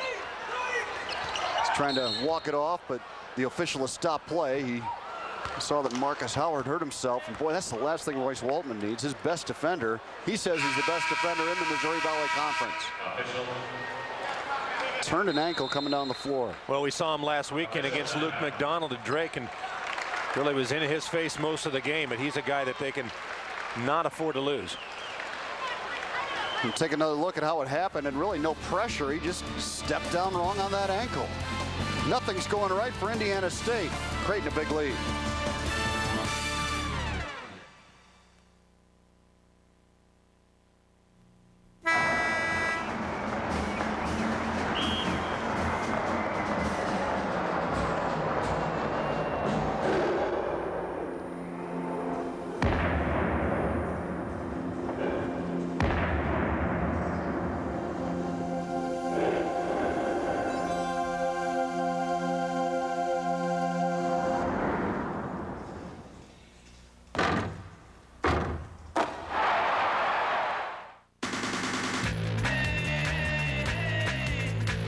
He's trying to walk it off, but the official has stopped play. He saw that Marcus Howard hurt himself, and boy, that's the last thing Royce Waltman needs. His best defender. He says he's the best defender in the Missouri Valley Conference. Turned an ankle coming down the floor. Well, we saw him last weekend against Luke McDonald at Drake, and really was in his face most of the game, but he's a guy that they can not afford to lose. And take another look at how it happened, and really no pressure. He just stepped down wrong on that ankle. Nothing's going right for Indiana State. Creighton a big lead.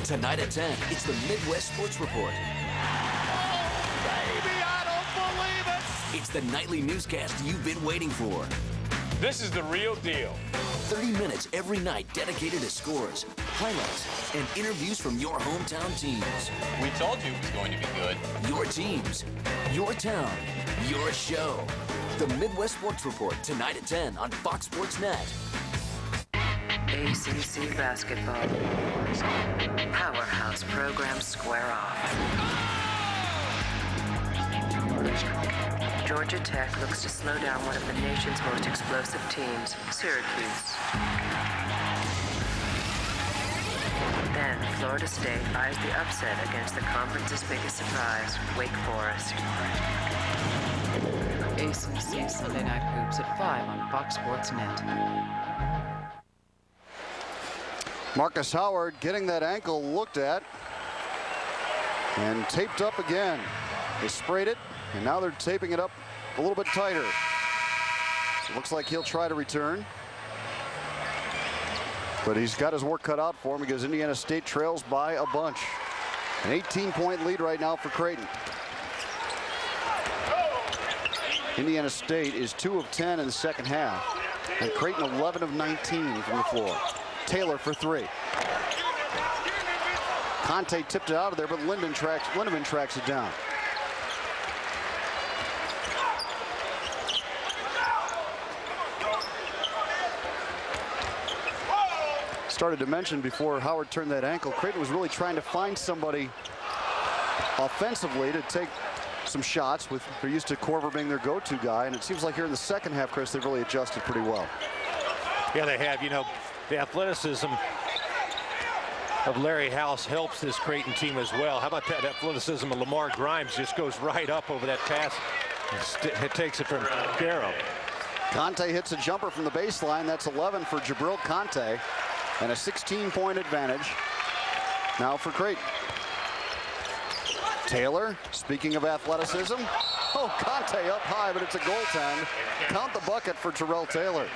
Tonight at 10, it's the Midwest Sports Report. Baby, I don't believe it! It's the nightly newscast you've been waiting for. This is the real deal. 30 minutes every night dedicated to scores, highlights, and interviews from your hometown teams. We told you it was going to be good. Your teams, your town, your show. The Midwest Sports Report, tonight at 10 on Fox Sports Net. ACC basketball. Powerhouse programs square off. Georgia Tech looks to slow down one of the nation's most explosive teams, Syracuse. Then, Florida State eyes the upset against the conference's biggest surprise, Wake Forest. ACC Sunday Night Hoops at 5 on Fox Sports Net. Marcus Howard getting that ankle looked at and taped up again. They sprayed it, and now they're taping it up a little bit tighter. So it looks like he'll try to return. But he's got his work cut out for him because Indiana State trails by a bunch. An 18-point lead right now for Creighton. Indiana State is 2 of 10 in the second half, and Creighton 11 of 19 from the floor. Taylor for 3. Conte tipped it out of there, but Lindemann tracks it down. Started to mention before Howard turned that ankle, Creighton was really trying to find somebody offensively to take some shots. They're used to Korver being their go-to guy, and it seems like here in the second half, Chris, they've really adjusted pretty well. Yeah, they have. You know, the athleticism of Larry House helps this Creighton team as well. How about that athleticism of Lamar Grimes? Just goes right up over that pass. It takes it from Darrow. Conte hits a jumper from the baseline. That's 11 for Jabril Conte, and a 16-point advantage now for Creighton. Taylor, speaking of athleticism. Oh, Conte up high, but it's a goaltend. Count the bucket for Terrell Taylor.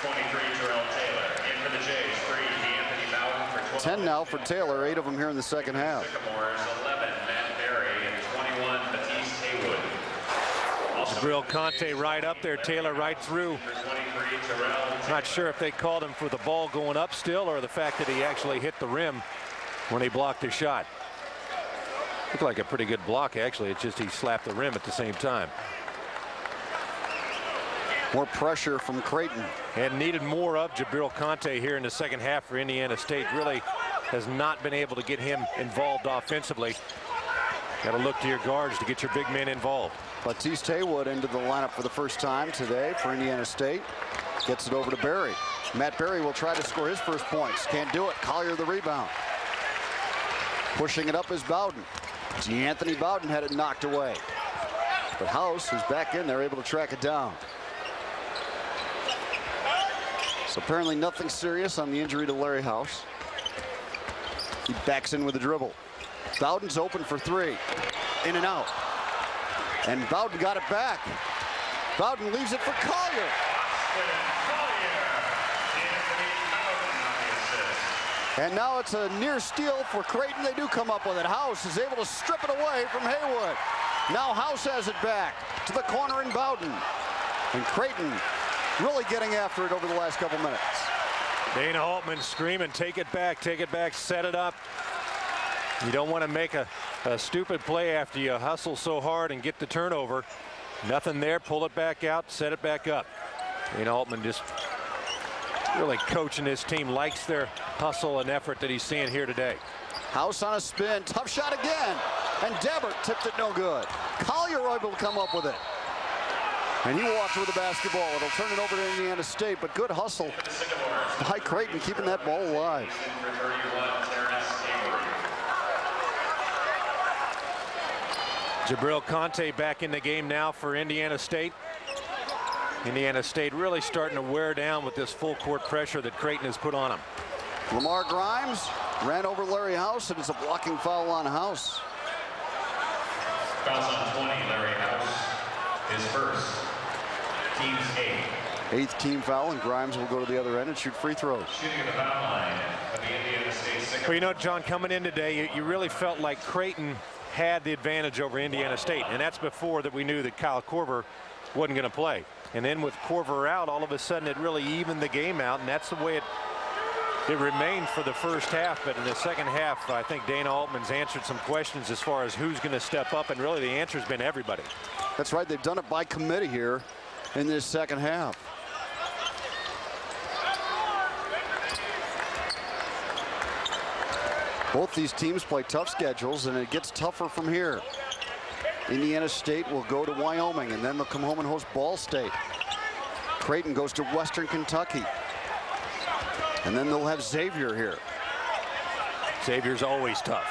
23, Terrell Taylor. In for the Jays, 3, Anthony Bowden for 12. 10 now for Taylor, 8 of them here in the second half. Sycamores, 11, Matt Berry, and 21, Batiste Haywood. Jabril Conte right up there, Taylor right through. Not sure if they called him for the ball going up still or the fact that he actually hit the rim when he blocked his shot. Looked like a pretty good block, actually. It's just he slapped the rim at the same time. More pressure from Creighton. And needed more of Jabril Conte here in the second half for Indiana State. Really has not been able to get him involved offensively. Got to look to your guards to get your big men involved. Batiste Haywood into the lineup for the first time today for Indiana State. Gets it over to Berry. Matt Berry will try to score his first points. Can't do it. Collier the rebound. Pushing it up is Bowden. Anthony Bowden had it knocked away. But House, who's back in there, able to track it down. So apparently nothing serious on the injury to Larry House. He backs in with a dribble. Bowden's open for 3. In and out. And Bowden got it back. Bowden leaves it for Collier. And now it's a near steal for Creighton. They do come up with it. House is able to strip it away from Haywood. Now House has it back to the corner in Bowden. And Creighton really getting after it over the last couple minutes. Dana Altman screaming, take it back, set it up. You don't want to make a stupid play after you hustle so hard and get the turnover. Nothing there, pull it back out, set it back up. Dana Altman just really coaching his team, likes their hustle and effort that he's seeing here today. House on a spin, tough shot again, and Debert tipped it no good. Collier able to come up with it. And he walks with the basketball. It'll turn it over to Indiana State, but good hustle by Creighton, keeping that ball alive. Jabril Conte back in the game now for Indiana State. Indiana State really starting to wear down with this full court pressure that Creighton has put on them. Lamar Grimes ran over Larry House, and it's a blocking foul on House. Fouls on 20, Larry House, his first. Team's 8th team foul, and Grimes will go to the other end and shoot free throws. Shooting at the foul line of the Indiana State. Well, you know, John, coming in today, you really felt like Creighton had the advantage over Indiana State, and that's before that we knew that Kyle Korver wasn't going to play. And then with Korver out, all of a sudden it really evened the game out, and that's the way it remained for the first half. But in the second half, I think Dana Altman's answered some questions as far as who's going to step up, and really the answer's been everybody. That's right. They've done it by committee here in this second half. Both these teams play tough schedules, and it gets tougher from here. Indiana State will go to Wyoming, and then they'll come home and host Ball State. Creighton goes to Western Kentucky. And then they'll have Xavier here. Xavier's always tough.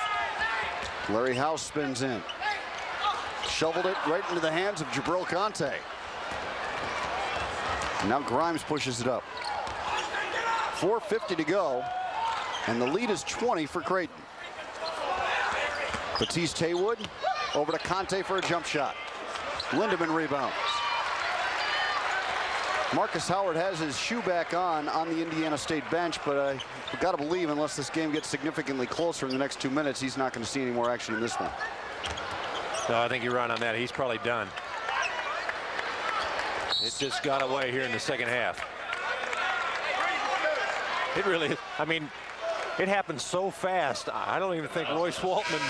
Larry House spins in. Shoveled it right into the hands of Jabril Conte. Now Grimes pushes it up. 4:50 to go, and the lead is 20 for Creighton. Batiste Haywood over to Conte for a jump shot. Lindemann rebounds. Marcus Howard has his shoe back on the Indiana State bench, but we've got to believe unless this game gets significantly closer in the next 2 minutes, he's not going to see any more action in this one. No, I think you're right on that. He's probably done. It just got away here in the second half. It really, I mean, it happened so fast. I don't even think Royce Waltman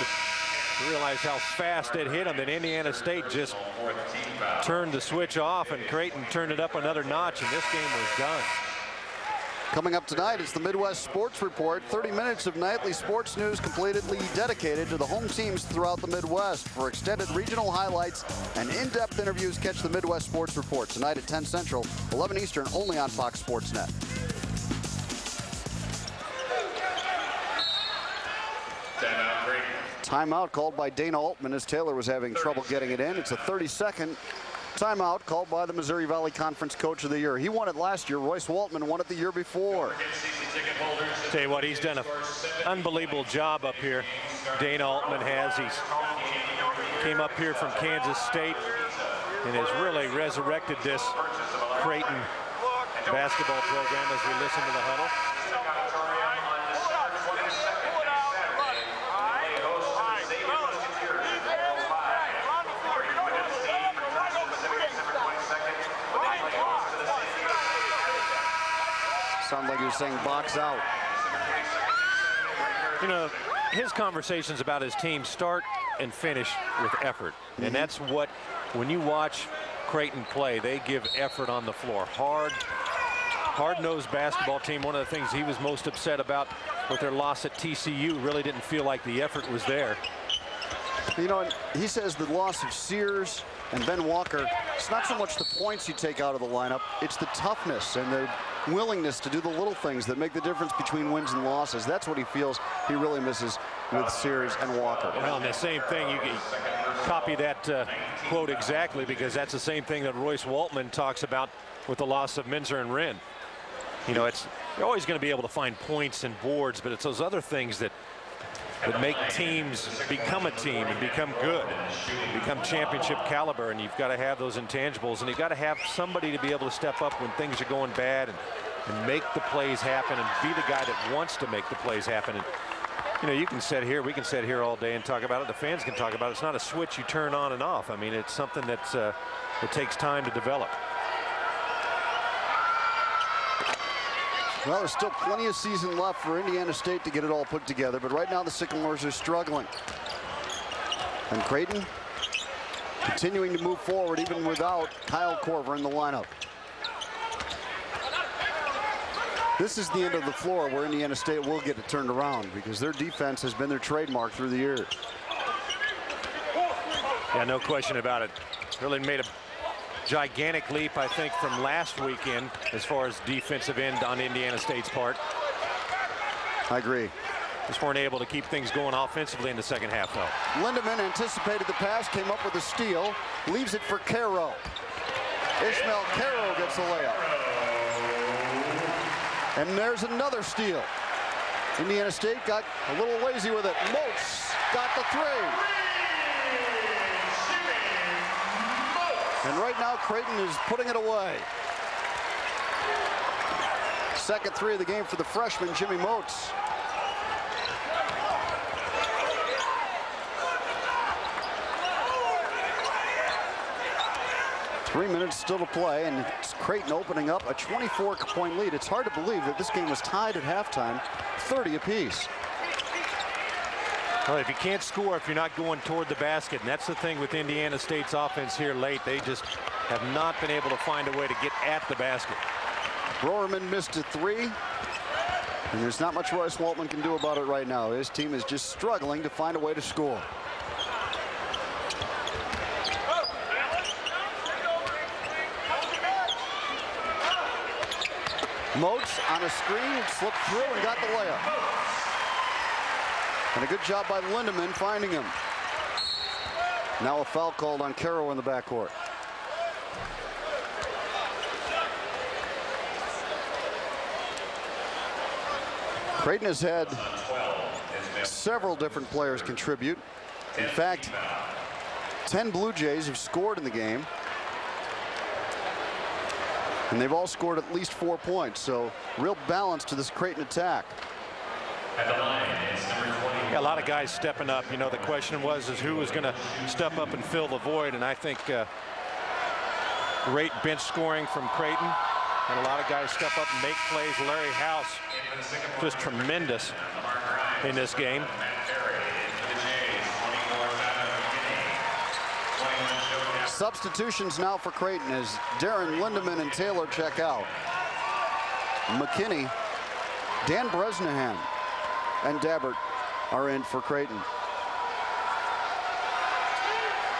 realized how fast it hit him, that Indiana State just turned the switch off, and Creighton turned it up another notch, and this game was done. Coming up tonight, it's the Midwest Sports Report. 30 minutes of nightly sports news completely dedicated to the home teams throughout the Midwest. For extended regional highlights and in-depth interviews, catch the Midwest Sports Report tonight at 10 Central, 11 Eastern, only on Fox Sports Net. Timeout called by Dana Altman as Taylor was having trouble getting it in. It's a 30-second timeout called by the Missouri Valley Conference Coach of the Year. He won it last year. Royce Waltman won it the year before. Tell you what, he's done an unbelievable job up here. Dana Altman has. He's came up here from Kansas State and has really resurrected this Creighton basketball program as we listen to the huddle. Sounds like he was saying box out. You know, his conversations about his team start and finish with effort. And that's what, when you watch Creighton play, they give effort on the floor. Hard-nosed basketball team. One of the things he was most upset about with their loss at TCU, really didn't feel like the effort was there. You know, he says the loss of Sears and Ben Walker, it's not so much the points you take out of the lineup, it's the toughness and the willingness to do the little things that make the difference between wins and losses. That's what he feels he really misses with Sears and Walker. Well, and the same thing, you can copy that quote exactly, because that's the same thing that Royce Waltman talks about with the loss of Minzer and Wren. You know, you're always going to be able to find points and boards, but it's those other things that make teams become a team and become good, become championship caliber, and you've got to have those intangibles, and you've got to have somebody to be able to step up when things are going bad and make the plays happen and be the guy that wants to make the plays happen. And you know, we can sit here all day and talk about it. The fans can talk about it. It's not a switch you turn on and off. I mean, it's something that's it takes time to develop. Well, there's still plenty of season left for Indiana State to get it all put together, but right now the Sycamores are struggling. And Creighton continuing to move forward even without Kyle Korver in the lineup. This is the end of the floor where Indiana State will get it turned around, because their defense has been their trademark through the years. Yeah, no question about it. Really made a gigantic leap, I think, from last weekend as far as defensive end on Indiana State's part. I agree. Just weren't able to keep things going offensively in the second half, though. Lindemann anticipated the pass, came up with a steal, leaves it for Caro. Ishmael Caro gets a layup. And there's another steal. Indiana State got a little lazy with it. Moats got the three. And right now, Creighton is putting it away. Second three of the game for the freshman, Jimmy Moats. Three minutes still to play, and it's Creighton opening up a 24-point lead. It's hard to believe that this game was tied at halftime, 30 apiece. Well, if you can't score, if you're not going toward the basket, and that's the thing with Indiana State's offense here late, they just have not been able to find a way to get at the basket. Rohrman missed a three, and there's not much Royce Waltman can do about it right now. His team is just struggling to find a way to score. Moats on a screen, slipped through and got the layup. And a good job by Lindemann finding him. Now a foul called on Caro in the backcourt. Creighton has had several different players contribute. In fact, 10 Blue Jays have scored in the game. And they've all scored at least 4 points, so real balance to this Creighton attack. Yeah, a lot of guys stepping up. You know, the question was who was going to step up and fill the void, and I think great bench scoring from Creighton. And a lot of guys step up and make plays. Larry House just tremendous in this game. Substitutions now for Creighton as Darren Lindemann and Taylor check out. McKinney, Dan Bresnahan, and Dabbert are in for Creighton.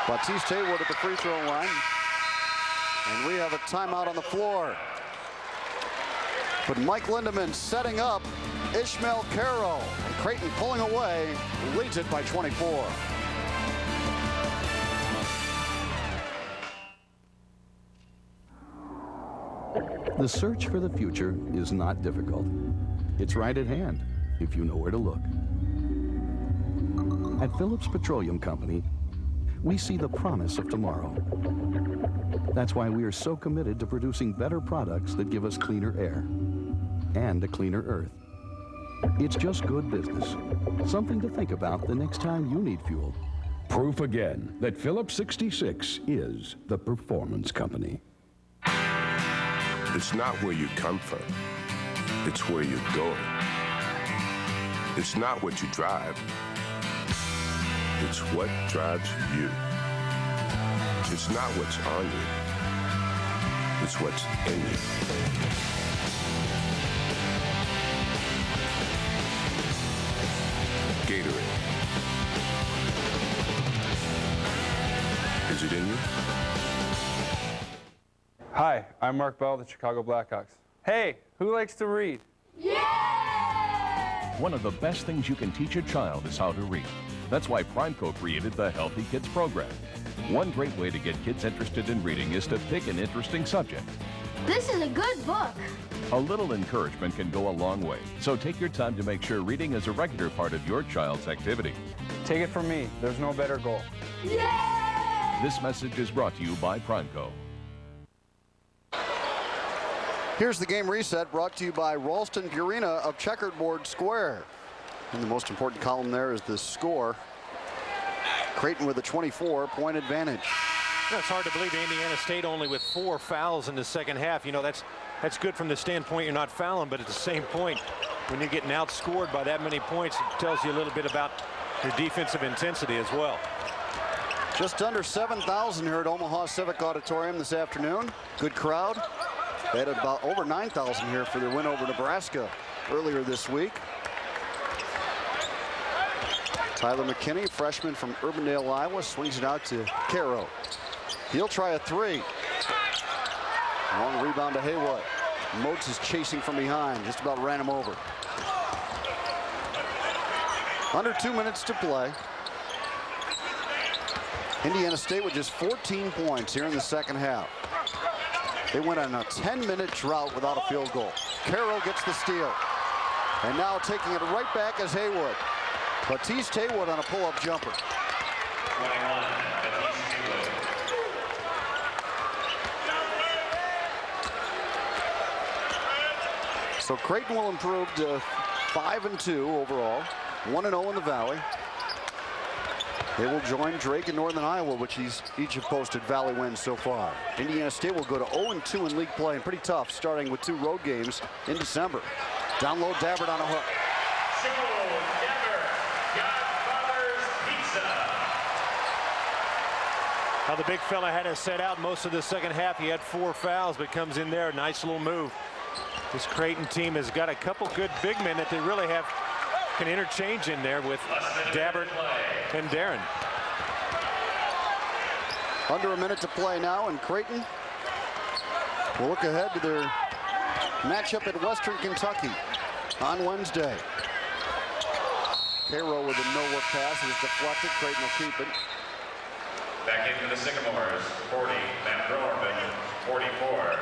Baptiste Haywood at the free throw line. And we have a timeout on the floor. But Mike Lindemann setting up Ishmael Caro. And Creighton pulling away, leads it by 24. The search for the future is not difficult. It's right at hand, if you know where to look. At Phillips Petroleum Company, we see the promise of tomorrow. That's why we are so committed to producing better products that give us cleaner air and a cleaner earth. It's just good business. Something to think about the next time you need fuel. Proof again that Phillips 66 is the performance company. It's not where you come from. It's where you're going. It's not what you drive. It's what drives you. It's not what's on you. It's what's in you. Gatorade. Is it in you? Hi, I'm Mark Bell of the Chicago Blackhawks. Hey, who likes to read? One of the best things you can teach a child is how to read. That's why Primeco created the Healthy Kids program. One great way to get kids interested in reading is to pick an interesting subject. This is a good book. A little encouragement can go a long way, so take your time to make sure reading is a regular part of your child's activity. Take it from me, there's no better goal. This message is brought to you by Primeco. Here's the game reset brought to you by Ralston Purina of Checkerboard Square. And the most important column there is the score. Creighton with a 24-point advantage. It's hard to believe Indiana State only with 4 fouls in the second half. You know, that's good from the standpoint you're not fouling, but at the same point, when you're getting outscored by that many points, it tells you a little bit about your defensive intensity as well. Just under 7,000 here at Omaha Civic Auditorium this afternoon. Good crowd. They had about over 9,000 here for their win over Nebraska earlier this week. Tyler McKinney, freshman from Urbandale, Iowa, swings it out to Caro. He'll try a three. Long rebound to Haywood. Moats is chasing from behind, just about ran him over. Under 2 minutes to play. Indiana State with just 14 points here in the second half. They went on a 10-minute drought without a field goal. Caro gets the steal. And now taking it right back is Haywood. Baptiste Haywood on a pull-up jumper. So Creighton will improve to 5-2 overall, 1-0 in the Valley. They will join Drake in Northern Iowa, which each have posted Valley wins so far. Indiana State will go to 0-2 in league play, and pretty tough, starting with 2 road games in December. Down low, Dabbert on a hook. Now the big fella had to set out most of the second half. He had 4 fouls, but comes in there. Nice little move. This Creighton team has got a couple good big men that they really can interchange in there with Dabbert and Darren. Under a minute to play now, and Creighton will look ahead to their matchup at Western Kentucky on Wednesday. Cairo with a no-look pass. It is deflected. Creighton will keep it. Back into the Sycamores, 40, Matt Groverman, 44.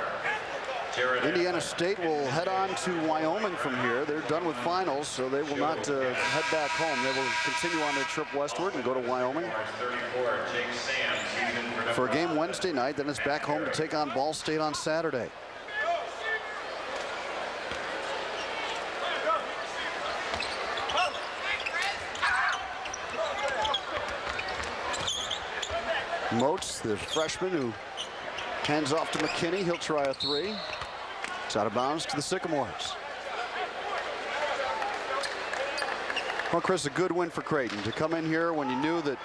Jared Indiana State will head on to Wyoming from here. They're done with finals, so they will not head back home. They will continue on their trip westward and go to Wyoming 34, Jake Sams, for a game Wednesday night. Then it's back home to take on Ball State on Saturday. Moats, the freshman, who hands off to McKinney. He'll try a three. It's out of bounds to the Sycamores. Well, Chris, a good win for Creighton to come in here when you knew that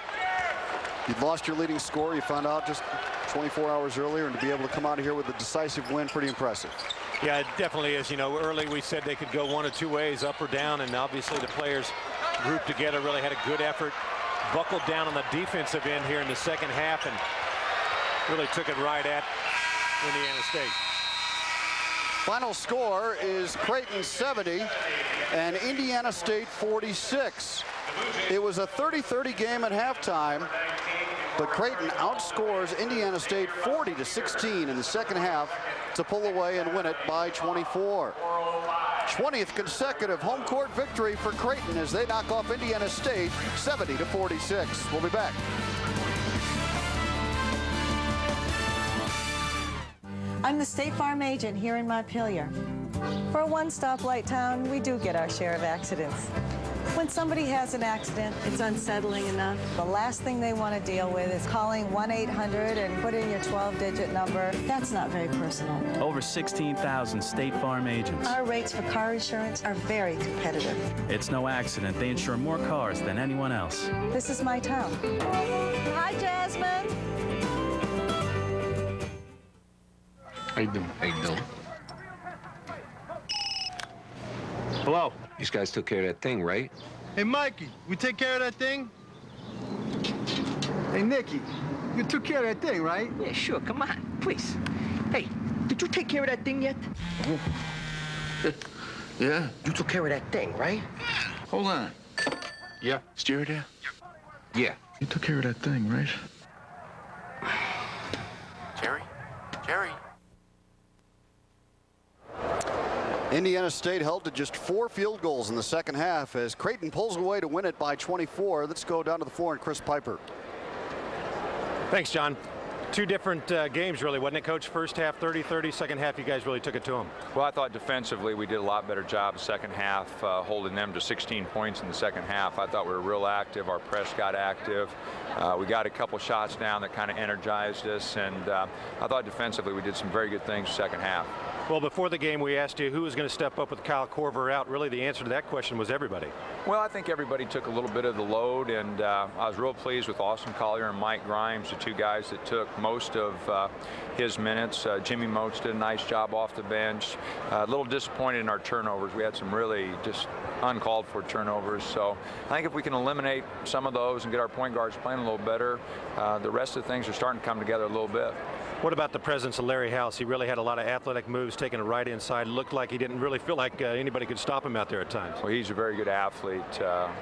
you'd lost your leading scorer. You found out just 24 hours earlier, and to be able to come out of here with a decisive win, pretty impressive. Yeah, it definitely is. You know, early we said they could go one of two ways, up or down, and obviously the players grouped together, really had a good effort, buckled down on the defensive end here in the second half, and really took it right at Indiana State. Final score is Creighton 70 and Indiana State 46. It was a 30-30 game at halftime, but Creighton outscores Indiana State 40-16 in the second half to pull away and win it by 24. 20th consecutive home court victory for Creighton as they knock off Indiana State 70-46. We'll be back. I'm the State Farm agent here in Montpelier. For a one-stop light town, we do get our share of accidents. When somebody has an accident, it's unsettling enough. The last thing they want to deal with is calling 1-800 and put in your 12-digit number. That's not very personal. Over 16,000 State Farm agents. Our rates for car insurance are very competitive. It's no accident. They insure more cars than anyone else. This is my town. Hi, Jasmine. How you doing? How you doing? Hello. These guys took care of that thing, right? Hey, Mikey, we take care of that thing? Hey, Nicky, you took care of that thing, right? Yeah, sure. Come on, please. Hey, did you take care of that thing yet? Yeah. You took care of that thing, right? Hold on. Yeah. Steer it there? Yeah. You took care of that thing, right? Jerry? Jerry? Indiana State held to just 4 field goals in the second half as Creighton pulls away to win it by 24. Let's go down to the floor and Chris Piper. Thanks, John. Two different games, really, wasn't it, Coach? First half 30-30, second half you guys really took it to them. Well, I thought defensively we did a lot better job second half, holding them to 16 points in the second half. I thought we were real active. Our press got active. We got a couple shots down that kind of energized us, and I thought defensively we did some very good things second half. Well, before the game, we asked you who was going to step up with Kyle Korver out. Really, the answer to that question was everybody. Well, I think everybody took a little bit of the load, and I was real pleased with Austin Collier and Mike Grimes, the two guys that took most of his minutes. Jimmy Moats did a nice job off the bench. A little disappointed in our turnovers. We had some really just uncalled for turnovers. So I think if we can eliminate some of those and get our point guards playing a little better, the rest of the things are starting to come together a little bit. What about the presence of Larry House? He really had a lot of athletic moves, taking it right inside. Looked like he didn't really feel like anybody could stop him out there at times. Well, he's a very good athlete.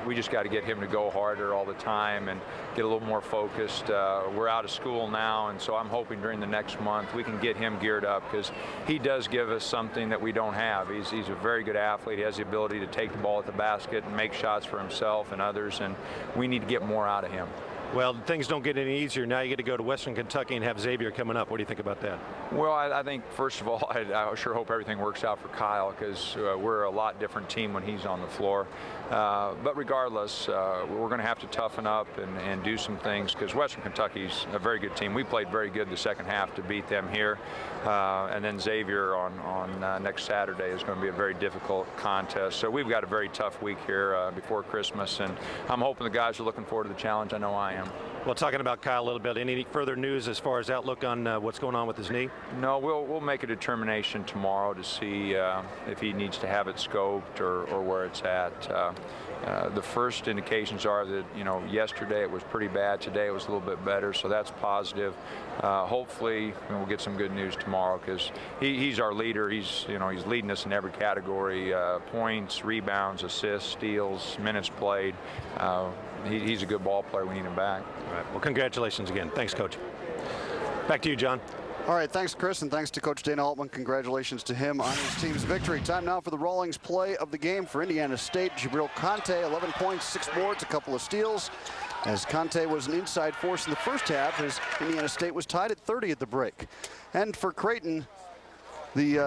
We just got to get him to go harder all the time and get a little more focused. We're out of school now, and so I'm hoping during the next month we can get him geared up because he does give us something that we don't have. He's a very good athlete. He has the ability to take the ball at the basket and make shots for himself and others, and we need to get more out of him. Well, things don't get any easier. Now you get to go to Western Kentucky and have Xavier coming up. What do you think about that? Well, I think, first of all, I sure hope everything works out for Kyle because we're a lot different team when he's on the floor. But regardless, we're going to have to toughen up and do some things because Western Kentucky's a very good team. We played very good the second half to beat them here. And then Xavier on next Saturday is going to be a very difficult contest. So we've got a very tough week here before Christmas. And I'm hoping the guys are looking forward to the challenge. I know I am. Well, talking about Kyle a little bit, any further news as far as outlook on what's going on with his knee? No, we'll make a determination tomorrow to see if he needs to have it scoped or where it's at. The first indications are that, yesterday it was pretty bad. Today it was a little bit better, so that's positive. Hopefully we'll get some good news tomorrow, because he's our leader. He's leading us in every category: points, rebounds, assists, steals, minutes played. He's a good ball player. We need him back. All right. Well, congratulations again. Thanks, Coach. Back to you, John. All right, thanks, Chris, and thanks to Coach Dana Altman. Congratulations to him on his team's victory. Time now for the Rawlings play of the game for Indiana State. Jabril Conte, 11 points, 6 boards, a couple of steals. As Conte was an inside force in the first half, as Indiana State was tied at 30 at the break. And for Creighton, the